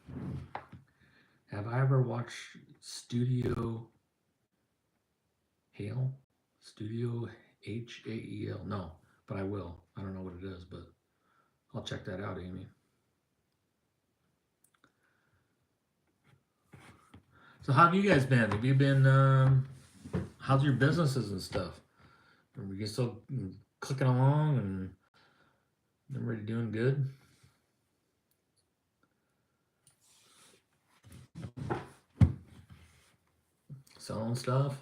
Have I ever watched Studio Hael? Studio Hael? No, but I will. I don't know what it is, but I'll check that out, Amy. So how have you guys been? Have you been, how's your businesses and stuff? Are you still clicking along and everybody doing good? Selling stuff?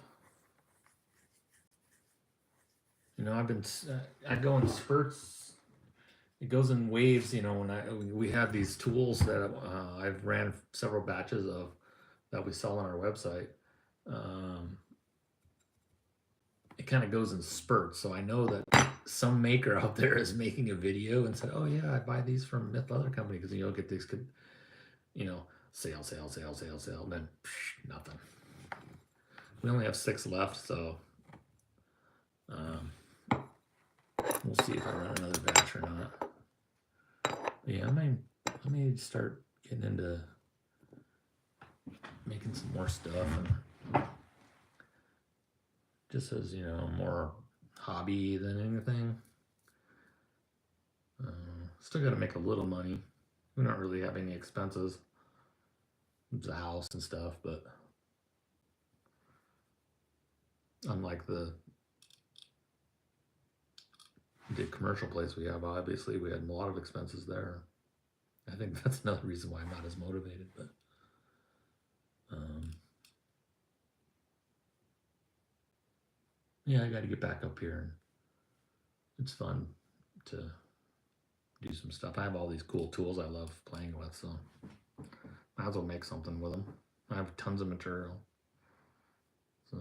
I go in spurts. It goes in waves, when we have these tools that I've ran several batches of that we sell on our website. It kind of goes in spurts. So I know that some maker out there is making a video and said, oh yeah, I buy these from Myth Leather Company because you'll get these, sale, and then nothing. We only have 6 left, so we'll see if I run another batch or not. Yeah, I may start getting into making some more stuff, and just as more hobby than anything. Still got to make a little money. We don't really have any expenses. It's a house and stuff, but unlike the commercial place we have, obviously we had a lot of expenses there. I think that's another reason why I'm not as motivated, but Yeah, I got to get back up here, and it's fun to do some stuff. I have all these cool tools I love playing with, so might as well make something with them. I have tons of material, so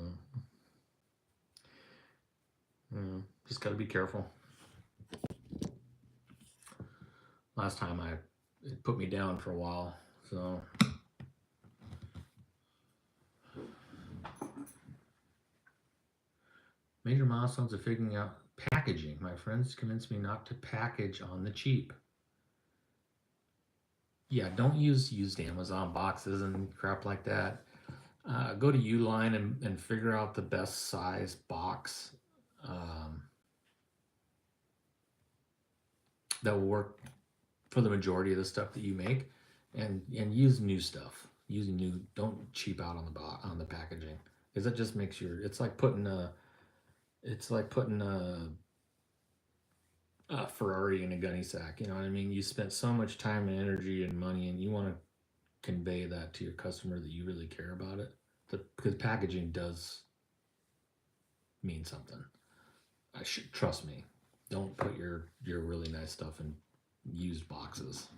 just got to be careful. Last time it put me down for a while, so. Major milestones of figuring out packaging. My friends convinced me not to package on the cheap. Yeah, don't use used Amazon boxes and crap like that. Go to Uline and figure out the best size box that will work for the majority of the stuff that you make, and use new stuff. Use new. Don't cheap out on the packaging, because it just makes it's like putting a Ferrari in a gunny sack. You know what I mean? You spent so much time and energy and money, and you want to convey that to your customer that you really care about it. Because packaging does mean something. Trust me. Don't put your really nice stuff in used boxes.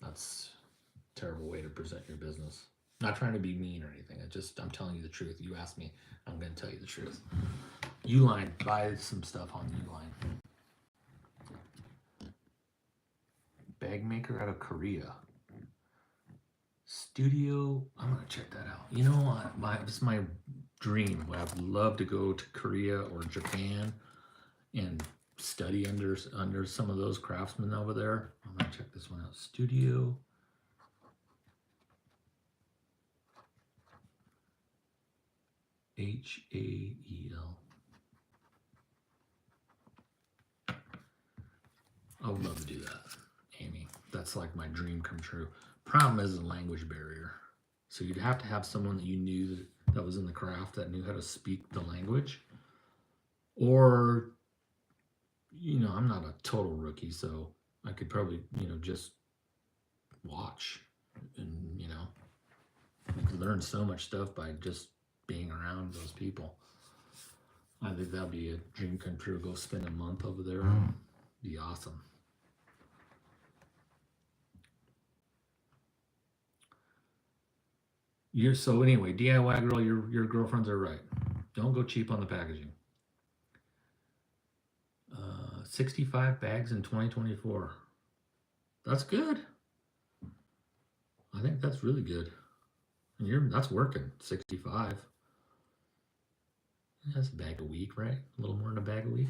That's a terrible way to present your business. Not trying to be mean or anything. I'm telling you the truth. You asked me, I'm going to tell you the truth. Uline, buy some stuff on Uline. Bag maker out of Korea. Studio, I'm gonna check that out. You know what? This is my dream. I'd love to go to Korea or Japan and study under some of those craftsmen over there. I'm gonna check this one out. Studio. Hael. I would love to do that, Amy. That's like my dream come true. Problem is the language barrier. So you'd have to have someone that you knew that was in the craft that knew how to speak the language. Or, I'm not a total rookie, so I could probably, just watch and, you could learn so much stuff by just being around those people. I think that'd be a dream come true. Go spend a month over there. Be awesome. So anyway, DIY girl, your girlfriends are right. Don't go cheap on the packaging. 65 bags in 2024. That's good. I think that's really good. And that's working. 65. That's a bag a week, right? A little more than a bag a week,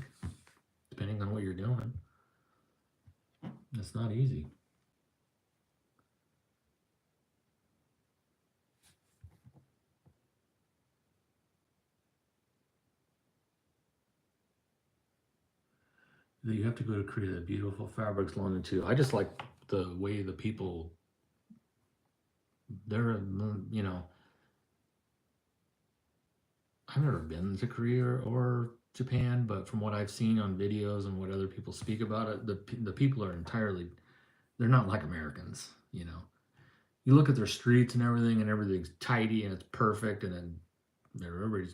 depending on what you're doing. That's not easy. You have to go to Korea. Beautiful fabrics, London too. I just like the way the people. They're, I've never been to Korea or Japan, but from what I've seen on videos and what other people speak about it, the people are entirely. They're not like Americans. You look at their streets and everything's tidy and it's perfect, and then everybody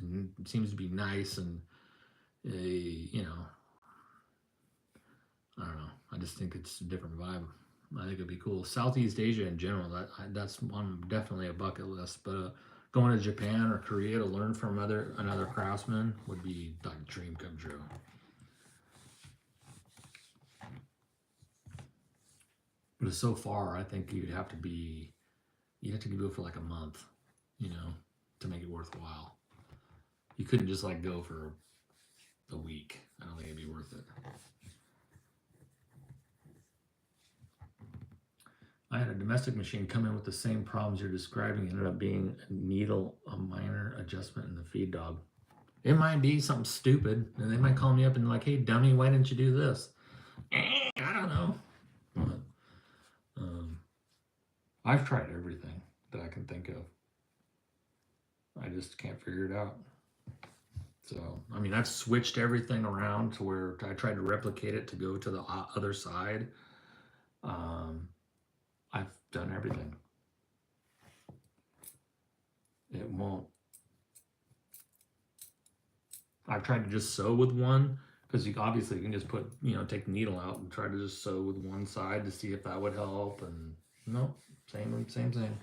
seems to be nice, and I don't know. I just think it's a different vibe. I think it'd be cool. Southeast Asia in general, that's definitely a bucket list. But going to Japan or Korea to learn from another craftsman would be like a dream come true. But so far, I think you'd have to go for like a month, to make it worthwhile. You couldn't just like go for a week. I don't think it'd be worth it. I had a domestic machine come in with the same problems you're describing. It ended up being a minor adjustment in the feed dog. It might be something stupid, and they might call me up and like, "Hey, dummy, why didn't you do this?" I don't know. But, I've tried everything that I can think of. I just can't figure it out. So, I've switched everything around to where I tried to replicate it to go to the other side. I've done everything. it won't. I've tried to just sew with one, because you obviously you can just put, take the needle out and try to just sew with one side to see if that would help, and no, same thing.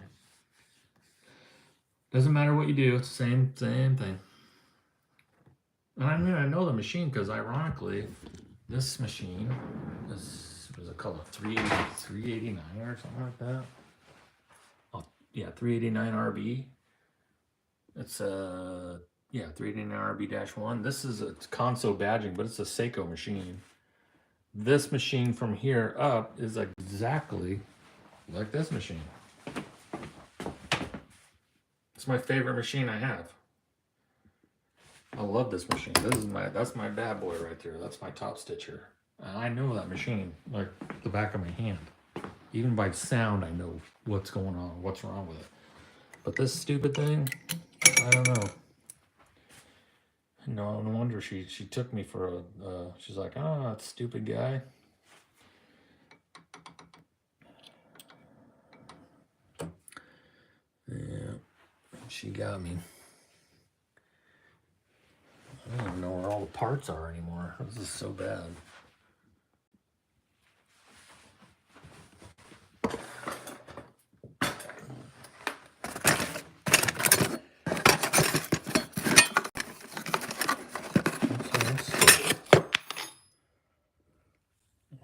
Doesn't matter what you do, it's the same thing. And I mean, I know the machine because ironically, this machine was it called a 389 or something like that. Oh yeah, 389 RB. It's a 389 RB-1. This is a Consew badging, but it's a Seiko machine. This machine from here up is exactly like this machine. It's my favorite machine I have. I love this machine. That's my bad boy right there. That's my top stitcher. And I know that machine like the back of my hand. Even by sound, I know what's going on, what's wrong with it. But this stupid thing, I don't know. No wonder she took me for she's like, that stupid guy. Yeah, she got me. I don't even know where all the parts are anymore. This is so bad.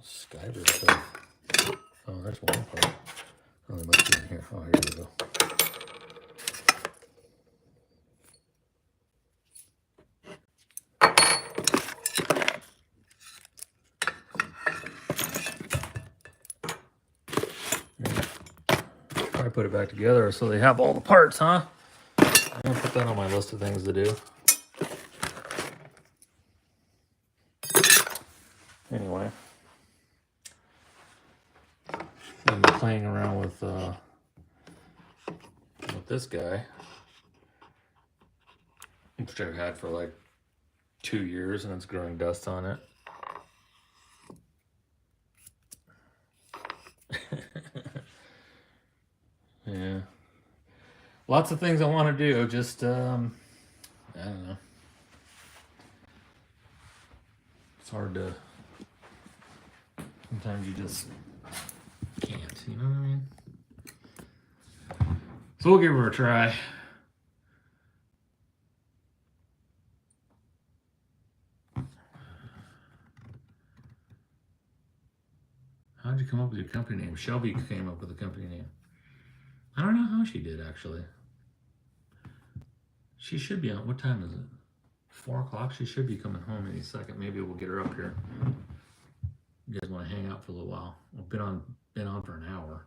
Skyber stuff. Oh, there's one part. Oh, they must be in here. Oh, here we go. Try to put it back together so they have all the parts, huh? I'm gonna put that on my list of things to do. Anyway, I've been playing around with this guy, which I've had for like 2 years, and it's growing dust on it. Yeah, lots of things I want to do. Just I don't know. It's hard to. Sometimes you just can't. You know what I mean? So we'll give her a try. How'd you come up with your company name? Shelby came up with the company name. I don't know how she did, actually. She should be on. What time is it? 4 o'clock? She should be coming home any second. Maybe we'll get her up here. You guys want to hang out for a little while? I've been on for an hour.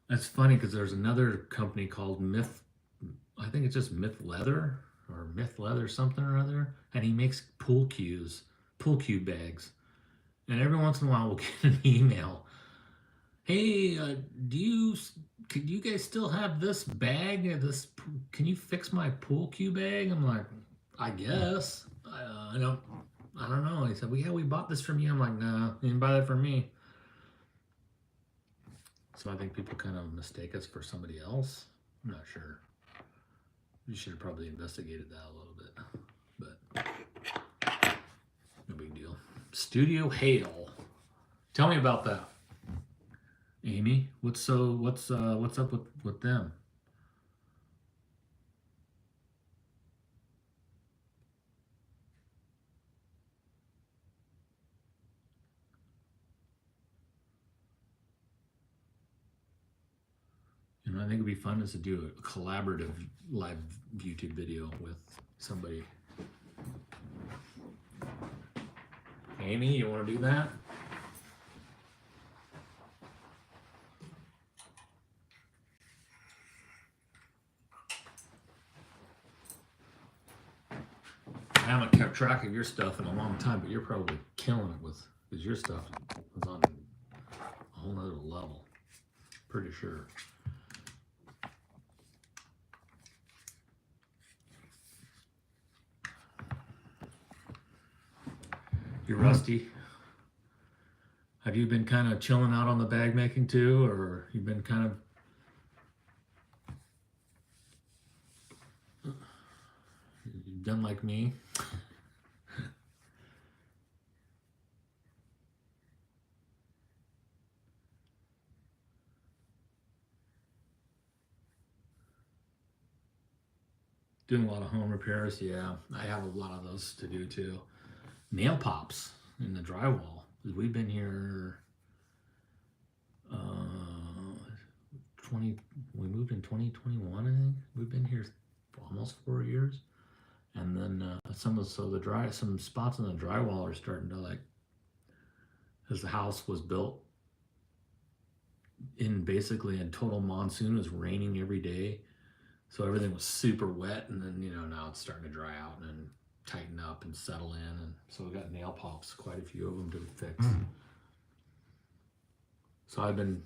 That's funny because there's another company called Myth. I think it's just Myth Leather or Myth Leather something or other, and he makes pool cue bags. And every once in a while, we'll get an email. Hey, could you guys still have this bag? Can you fix my pool cue bag? I'm like, I guess. I don't know. He said, well, yeah, we bought this from you. I'm like, no, you didn't buy that from me. So I think people kind of mistake us for somebody else. I'm not sure. You should have probably investigated that a little bit, but no big deal. Studio Hale. Tell me about that, Amy. What's up with them? I think it'd be fun is to do a collaborative live YouTube video with somebody. Amy, you want to do that? I haven't kept track of your stuff in a long time, but you're probably killing it because your stuff is on a whole nother level. Pretty sure. You rusty? Have you been kind of chilling out on the bag making too, or you've been kind of done like me? Doing a lot of home repairs, yeah. I have a lot of those to do too. Nail pops in the drywall. We've been here 20 we moved in 2021, I think. We've been here for almost 4 years. And then some spots in the drywall are starting to like, because the house was built in basically in total monsoon. It was raining every day, so everything was super wet. And then now it's starting to dry out and tighten up and settle in. And so we got nail pops, quite a few of them to fix. So I've been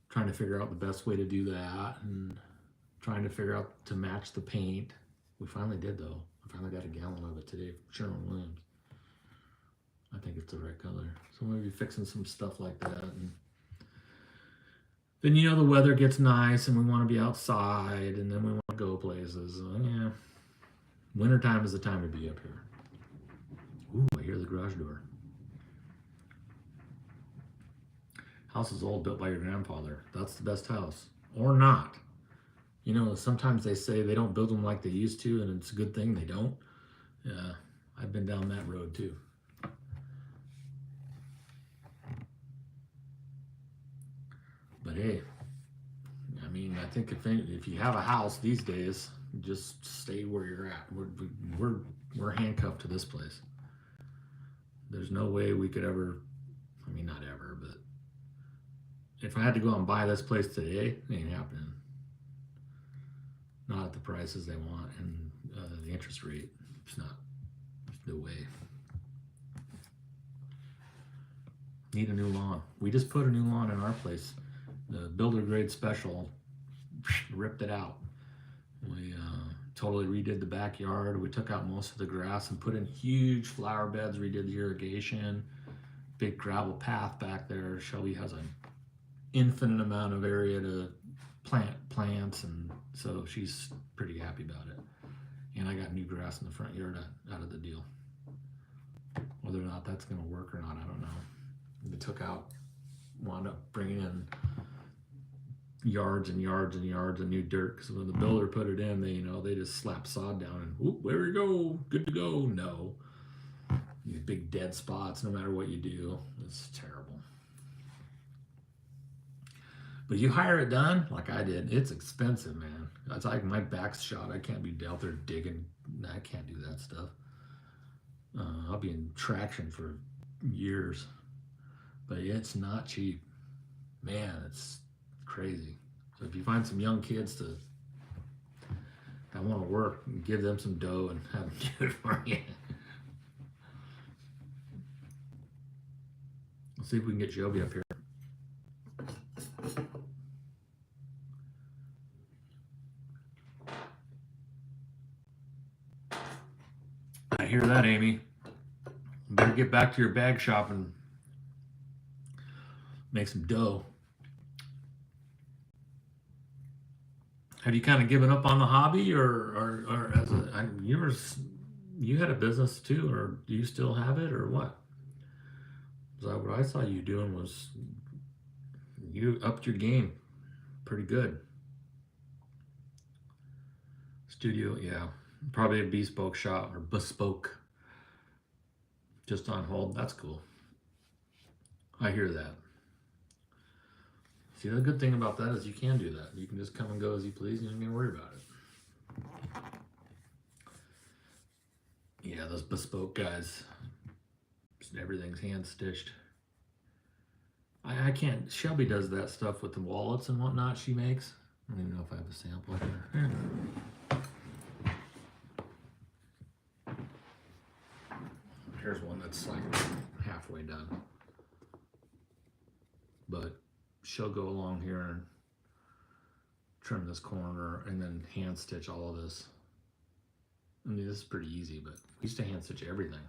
trying to figure out the best way to do that and trying to figure out to match the paint. We finally did though. I finally got a gallon of it today from Sherwin-Williams. I think it's the right color. So I'm gonna be fixing some stuff like that. And then the weather gets nice and we want to be outside and then we want to go places. Yeah. Wintertime is the time to be up here. Ooh, I hear the garage door. House is old, built by your grandfather. That's the best house. Or not. Sometimes they say they don't build them like they used to, and it's a good thing they don't. Yeah, I've been down that road too. But hey, I mean, I think if you have a house these days, just stay where you're at. We're handcuffed to this place. There's no way we could ever. I mean, not ever, but if I had to go out and buy this place today, it ain't happening. Not at the prices they want and the interest rate. It's not. There's no way. Need a new lawn. We just put a new lawn in our place. The builder grade special ripped it out. We totally redid the backyard. We took out most of the grass and put in huge flower beds, redid the irrigation, big gravel path back there. Shelby has an infinite amount of area to plant plants, and so she's pretty happy about it. And I got new grass in the front yard out of the deal. Whether or not that's going to work or not, I don't know. Wound up bringing in yards and yards and yards of new dirt, because when the builder put it in, they just slap sod down and whoop, there we go, good to go. No, these big dead spots, no matter what you do, it's terrible. But you hire it done like I did, it's expensive, man. It's like my back's shot. I can't be out there digging. I can't do that stuff. I'll be in traction for years. But it's not cheap. Man, it's crazy. So if you find some young kids that want to work, give them some dough and have them do it for you. Let's see if we can get Joby up here. I hear that, Amy. Better get back to your bag shop and make some dough. Have you kind of given up on the hobby, or you had a business too, or do you still have it, or what? Because what I saw you doing was you upped your game pretty good. Studio, yeah, probably a bespoke shop or bespoke. Just on hold. That's cool. I hear that. See, the good thing about that is you can do that. You can just come and go as you please, and you don't even worry about it. Yeah, those bespoke guys, everything's hand stitched. I can't. Shelby does that stuff with the wallets and whatnot she makes. I don't even know if I have a sample here. Here's one that's like halfway done. But she'll go along here and trim this corner and then hand stitch all of this. I mean, this is pretty easy, but we used to hand stitch everything.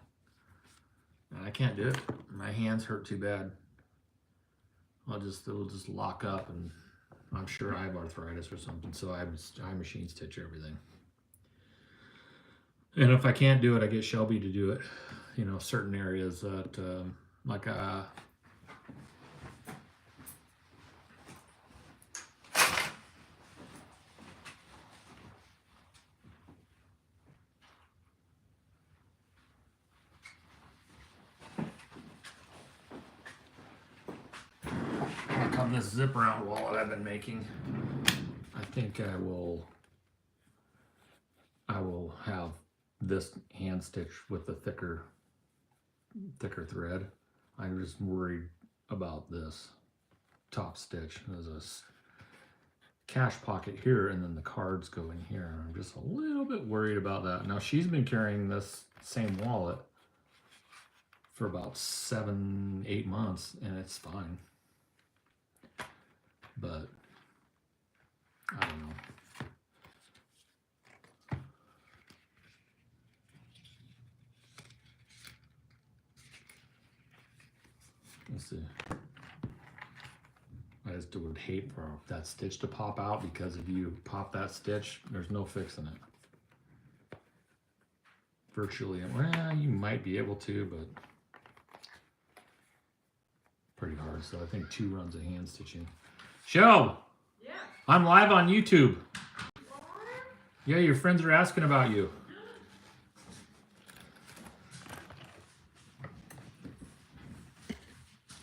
And I can't do it. My hands hurt too bad. It'll just lock up, and I'm sure I have arthritis or something, so I machine stitch everything. And if I can't do it, I get Shelby to do it. You know, certain areas that, like on this zipper out wallet I've been making, I think I will have this hand stitch with the thicker thread. I'm just worried about this top stitch. There's a cash pocket here, and then the cards go in here. I'm just a little bit worried about that. Now, she's been carrying this same wallet for about 7-8 months, and it's fine. But I don't know. Let's see. I just would hate for that stitch to pop out, because if you pop that stitch, there's no fixing it. Virtually, well, you might be able to, but pretty hard. So I think 2 runs of hand stitching. Show! Yeah. I'm live on YouTube. Yeah, your friends are asking about you.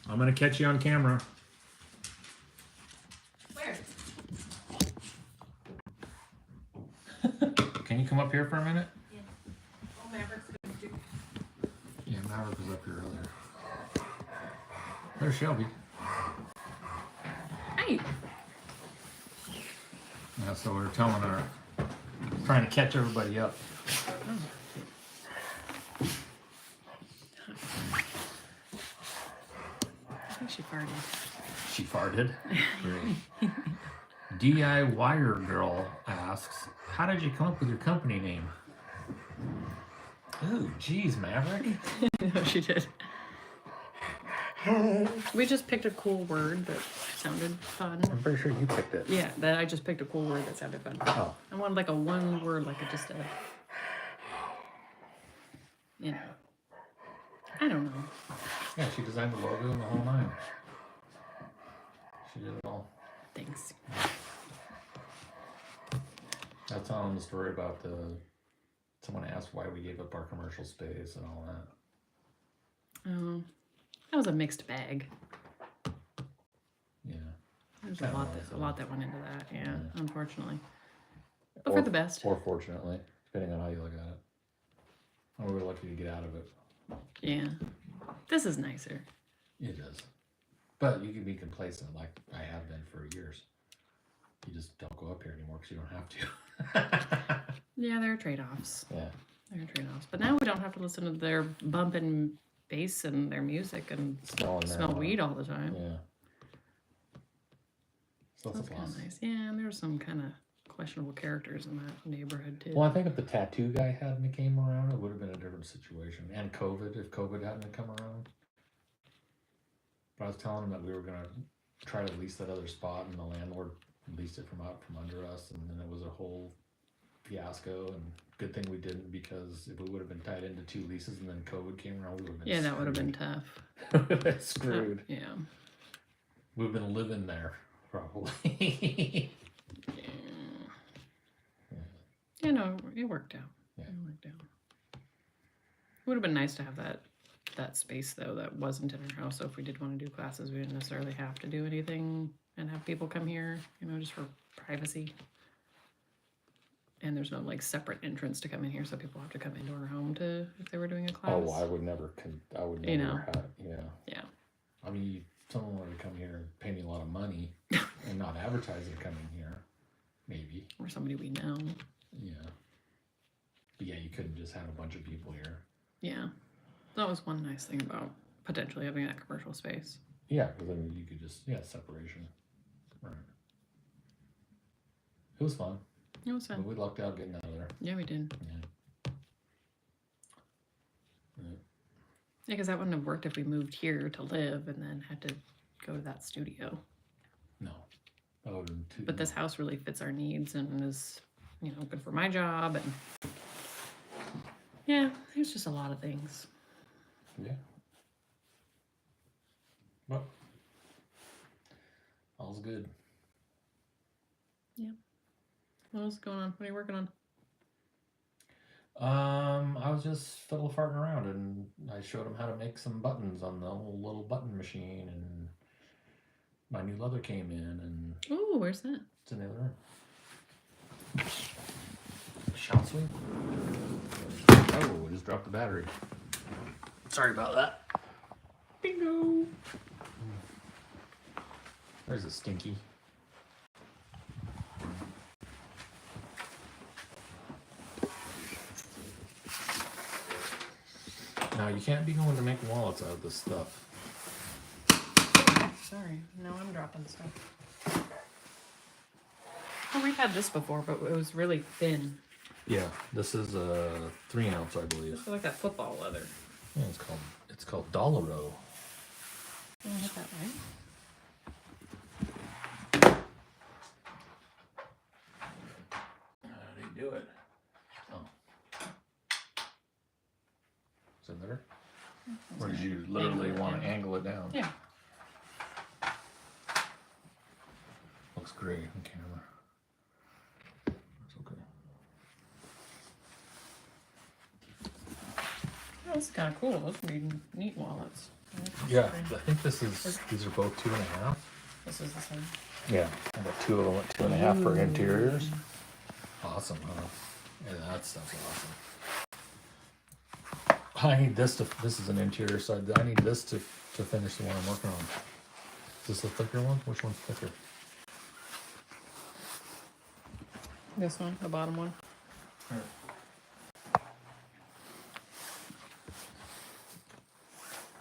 I'm gonna catch you on camera. Where? Can you come up here for a minute? Yeah. Oh, Maverick's going to. Yeah, Maverick was up here earlier. There's Shelby. Hey. Yeah, so we're trying to catch everybody up. I think she farted. She farted. Great. DIYer Girl asks, how did you come up with your company name? Ooh, geez, Maverick. No, she did. We just picked a cool word that sounded fun. I'm pretty sure you picked it. Yeah, I just picked a cool word that sounded fun. Oh. I wanted like a one word, like just a, you know, I don't know. Yeah, she designed the logo and the whole nine. She did it all. Thanks. I was telling the story about someone asked why we gave up our commercial space and all that. Oh, that was a mixed bag. Yeah. There's a lot that went into that. Yeah, unfortunately. But for the best. Or fortunately, depending on how you look at it. And we were lucky to get out of it. Yeah. This is nicer. It is. But you can be complacent like I have been for years. You just don't go up here anymore because you don't have to. Yeah, there are trade-offs. Yeah. There are trade-offs. But now we don't have to listen to their bumping bass and their music and smell weed all the time. Yeah. So that's kind of nice. Yeah, and there were some kind of questionable characters in that neighborhood too. Well, I think if the tattoo guy hadn't came around, it would have been a different situation. And COVID, if COVID hadn't come around. But I was telling him that we were going to try to lease that other spot, and the landlord leased it from out from under us, and then it was a whole fiasco. And good thing we didn't, because if we would have been tied into 2 leases and then COVID came around, we would have been that would have been tough. We would have been screwed. Yeah. We've been living there, probably. Yeah, no, it worked out. Yeah. It worked out. It would have been nice to have that space, though, that wasn't in our house. So if we did want to do classes, we didn't necessarily have to do anything and have people come here, just for privacy. And there's no like separate entrance to come in here, so people have to come into our home if they were doing a class. Oh, I would never have, Yeah. I mean, if someone wanted to come here and pay me a lot of money and not advertise it coming here, maybe. Or somebody we know. Yeah. But yeah, you couldn't just have a bunch of people here. Yeah. That was one nice thing about potentially having that commercial space. Yeah, because then you could just, separation. Right. It was fun. It was fun. But we lucked out getting out of there. Yeah, we did. Yeah. Yeah, because that wouldn't have worked if we moved here to live and then had to go to that studio. No. That would have been too. But this house really fits our needs and is, you know, good for my job. And yeah, there's just a lot of things. Yeah. Well, all's good. Yeah. What else is going on? What are you working on? I was just fiddle farting around, and I showed him how to make some buttons on the old little button machine, and my new leather came in, and Oh, where's that? it's in the other room. Shall we? Oh, we just dropped the battery. Sorry about that. Bingo. There's a stinky. Now you can't be going to make wallets out of this stuff. Sorry. No, I'm dropping stuff. Oh, we've had this before, but it was really thin. Yeah, this is a 3 ounce, I believe. It's like that football leather. Yeah, it's called Dollaro. Did I hit that right? How do you do it? Oh, is it there? Or did you literally want to angle it down? Yeah. Looks great on camera. That's okay. Oh, this is kind of cool. Those would be neat wallets. Yeah, I think these are both 2.5. This is the same. Yeah, I got 2 of them at 2.5 for interiors. Awesome, huh? Yeah, that stuff's awesome. I need this this is an interior side. I need this to finish the one I'm working on. Is this the thicker one? Which one's thicker? This one, the bottom one. Here.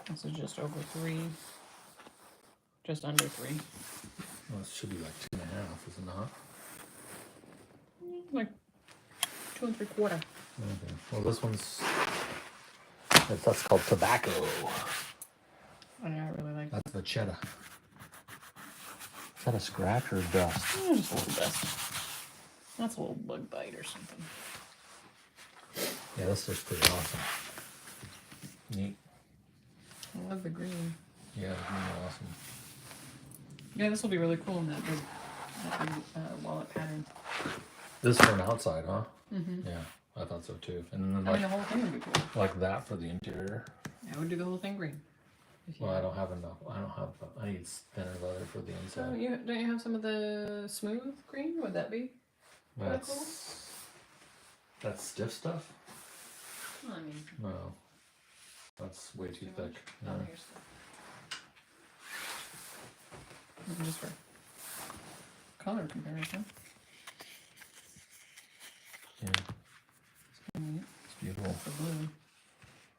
This is just over 3. Just under 3. Well, it should be like 2.5, is it not? Like 2 3/4. Okay. Well, this one's that's called tobacco. I really like that. That's the cheddar. Is that a scratch or dust? Just a little dust. That's a little bug bite or something. Yeah, this looks pretty awesome. Neat. I love the green. Yeah, it's really awesome. Yeah, this will be really cool in that big wallet pattern. This for an outside, huh? Mm-hmm. Yeah, I thought so too. And then I mean, like, the whole thing would be cool. like that for the interior. I would do the whole thing green. If you- Well, I don't have enough. I need thinner leather for the So inside. don't you have some of the smooth green? Would that be? Kinda cool? That's stiff stuff? Well, I mean, No. That's way too thick. oh, No. here's the. Just for color comparison. Yeah, Mm, it's beautiful. For blue.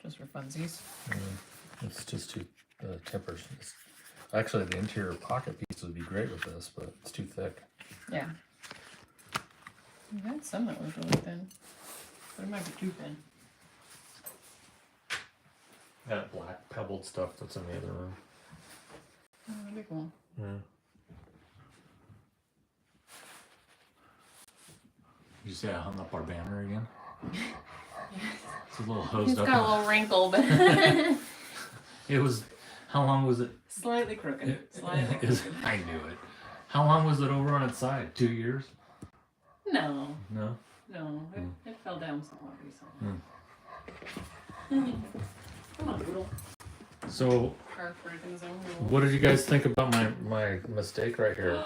Just for funsies. Yeah, it's just too tempers. Actually, the interior pocket piece would be great with this, but it's too thick. Yeah. We had some that was really thin. But it might be too thin. That black pebbled stuff that's in the other room. Oh, that'd be cool. Yeah. Did you say I hung up our banner again? It's a little hosed It's up. got a little wrinkle, but It was. How long was it? slightly crooked. It Slightly is- crooked. I knew it. How long was it over on its side? 2 years? No, No. no. It fell down somewhat recently. Hmm. Come on, Doodle. So, Carve breaking his own rule. what did you guys think about my mistake right here?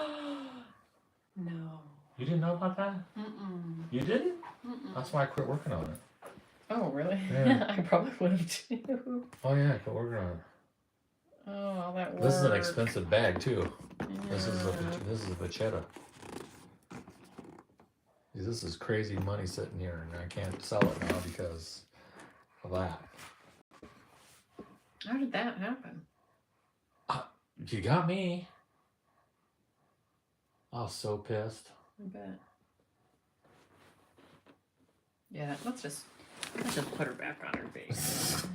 No. You didn't know about that? Mm-mm. You didn't? Mm-mm. That's why I quit working on it. Oh, really? Yeah. I probably would have too. Oh yeah, I quit working on it. Oh, all that work. This is an expensive bag too. Yeah. This is a Vachetta. This is crazy money sitting here, and I can't sell it now because of that. How did that happen? You got me. I was so pissed. I bet. Yeah, let's just Let's just put her back on her face.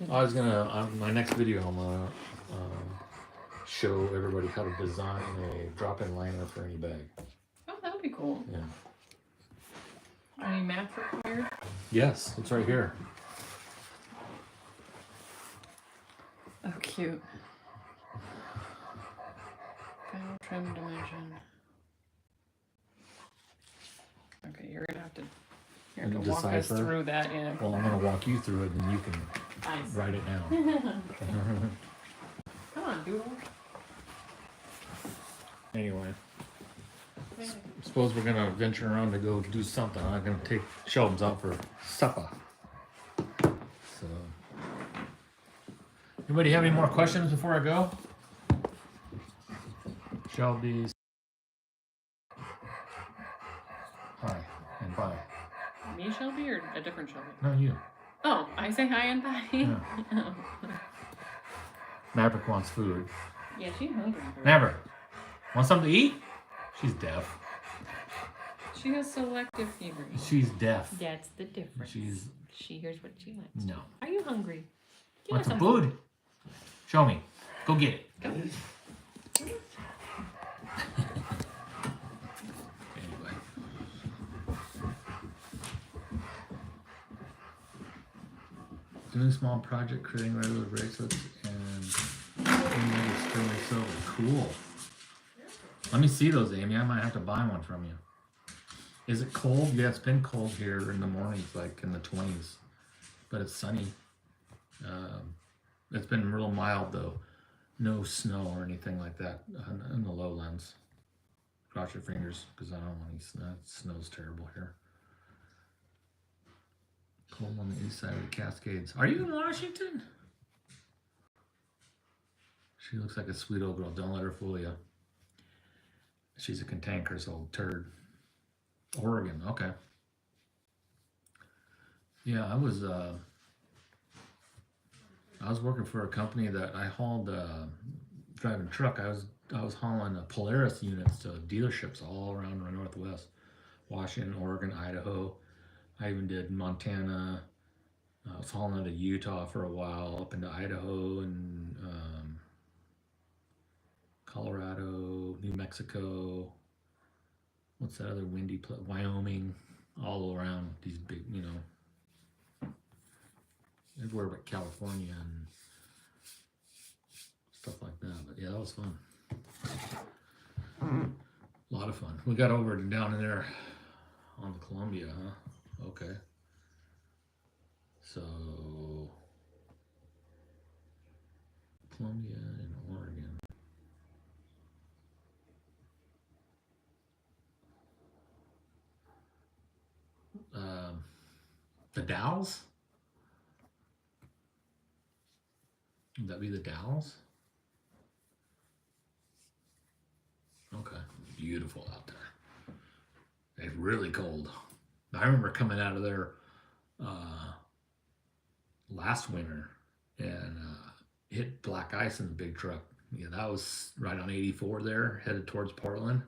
I was gonna my next video. I'm gonna show everybody how to design a drop-in liner for any bag. Oh, that would be cool. Yeah. Any math required? Yes, it's right here. Oh, cute. Panel trim dimension. Okay, you're gonna have to walk us Decipher. through that. Yeah. Well, I'm gonna walk you through it, and you can Nice. write it down. Come on, Doodle. Anyway, suppose we're gonna venture around to go do something. I'm gonna take Sheldon's out for supper. So, anybody have any more questions before I go? Shelby's. Hi and bye. Me, Shelby, or a different Shelby? No, you. Oh, I say hi and bye. Yeah. Maverick wants food. Yeah, she's hungry. Maverick, want something to eat? She's deaf. She has selective hearing. She's deaf. That's the difference. She hears what she likes. No. Are you hungry? Give Want us some some food? Show me. Go get it. Go. Anyway. Doing small project, creating regular bracelets and sterling silver. Cool. Let me see those, Amy. I might have to buy one from you. Is it cold? Yeah, it's been cold here in the mornings, like in the 20s. But it's sunny. It's been real mild though. No snow or anything like that in the lowlands. Cross your fingers because I don't want any snow. Snow's terrible here. Cold on the east side of the Cascades. Are you in Washington? She looks like a sweet old girl. Don't let her fool you. She's a cantankerous old turd. Oregon, okay. Yeah, I was working for a company that I hauled driving truck. I was hauling Polaris units to dealerships all around the Northwest, Washington, Oregon, Idaho. I even did Montana. I was hauling out of Utah for a while, up into Idaho and Colorado, New Mexico. What's that other windy place? Wyoming, all around these big, everywhere but California and stuff like that. But yeah, that was fun. A lot of fun. We got over and down in there on the Columbia, huh? Okay. So, Columbia and Oregon. The Dalles? Would that be the Dalles? Okay, beautiful out there. It's really cold. I remember coming out of there last winter and hit black ice in the big truck. Yeah, that was right on 84 there, headed towards Portland.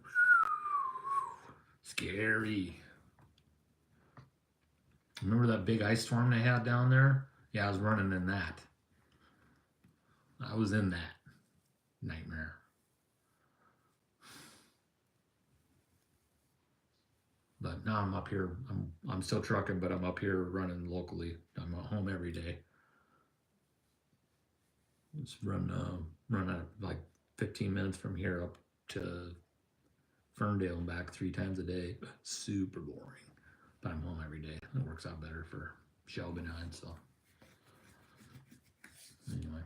Scary. Remember that big ice storm they had down there? Yeah, I was running in that. I was in that nightmare. But now I'm up here. I'm still trucking, but I'm up here running locally. I'm at home every day. Just run out like 15 minutes from here up to Ferndale and back 3 times a day. Super boring. But I'm home every day. It works out better for Shelby and I, so. Anyway.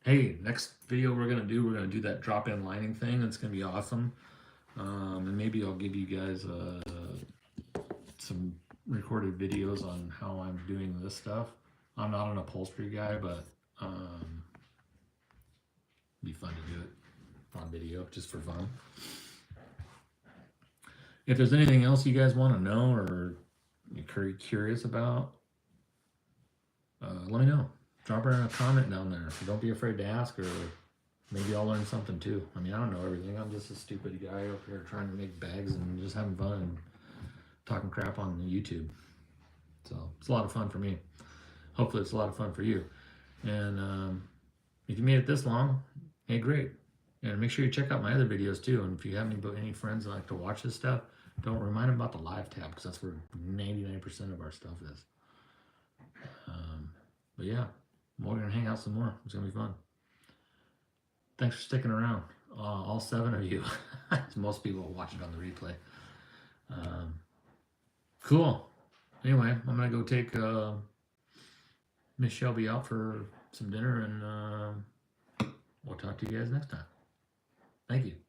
Hey, next video we're gonna do that drop-in lining thing. It's gonna be awesome. And maybe I'll give you guys some recorded videos on how I'm doing this stuff. I'm not an upholstery guy, but it'd be fun to do it on video, just for fun. If there's anything else you guys want to know or you're curious about, let me know. Drop her in a comment down there. So don't be afraid to ask, or maybe I'll learn something too. I mean, I don't know everything. I'm just a stupid guy up here trying to make bags and just having fun and talking crap on YouTube. So it's a lot of fun for me. Hopefully it's a lot of fun for you. And if you made it this long, hey, great. And make sure you check out my other videos too. And if you have any friends that like to watch this stuff, don't remind them about the live tab, because that's where 99% of our stuff is. But yeah, we're gonna hang out some more. It's gonna be fun. Thanks for sticking around, all 7 of you. Most people will watch it on the replay. Cool. Anyway, I'm gonna go take Miss Shelby out for some dinner, and we'll talk to you guys next time. Thank you.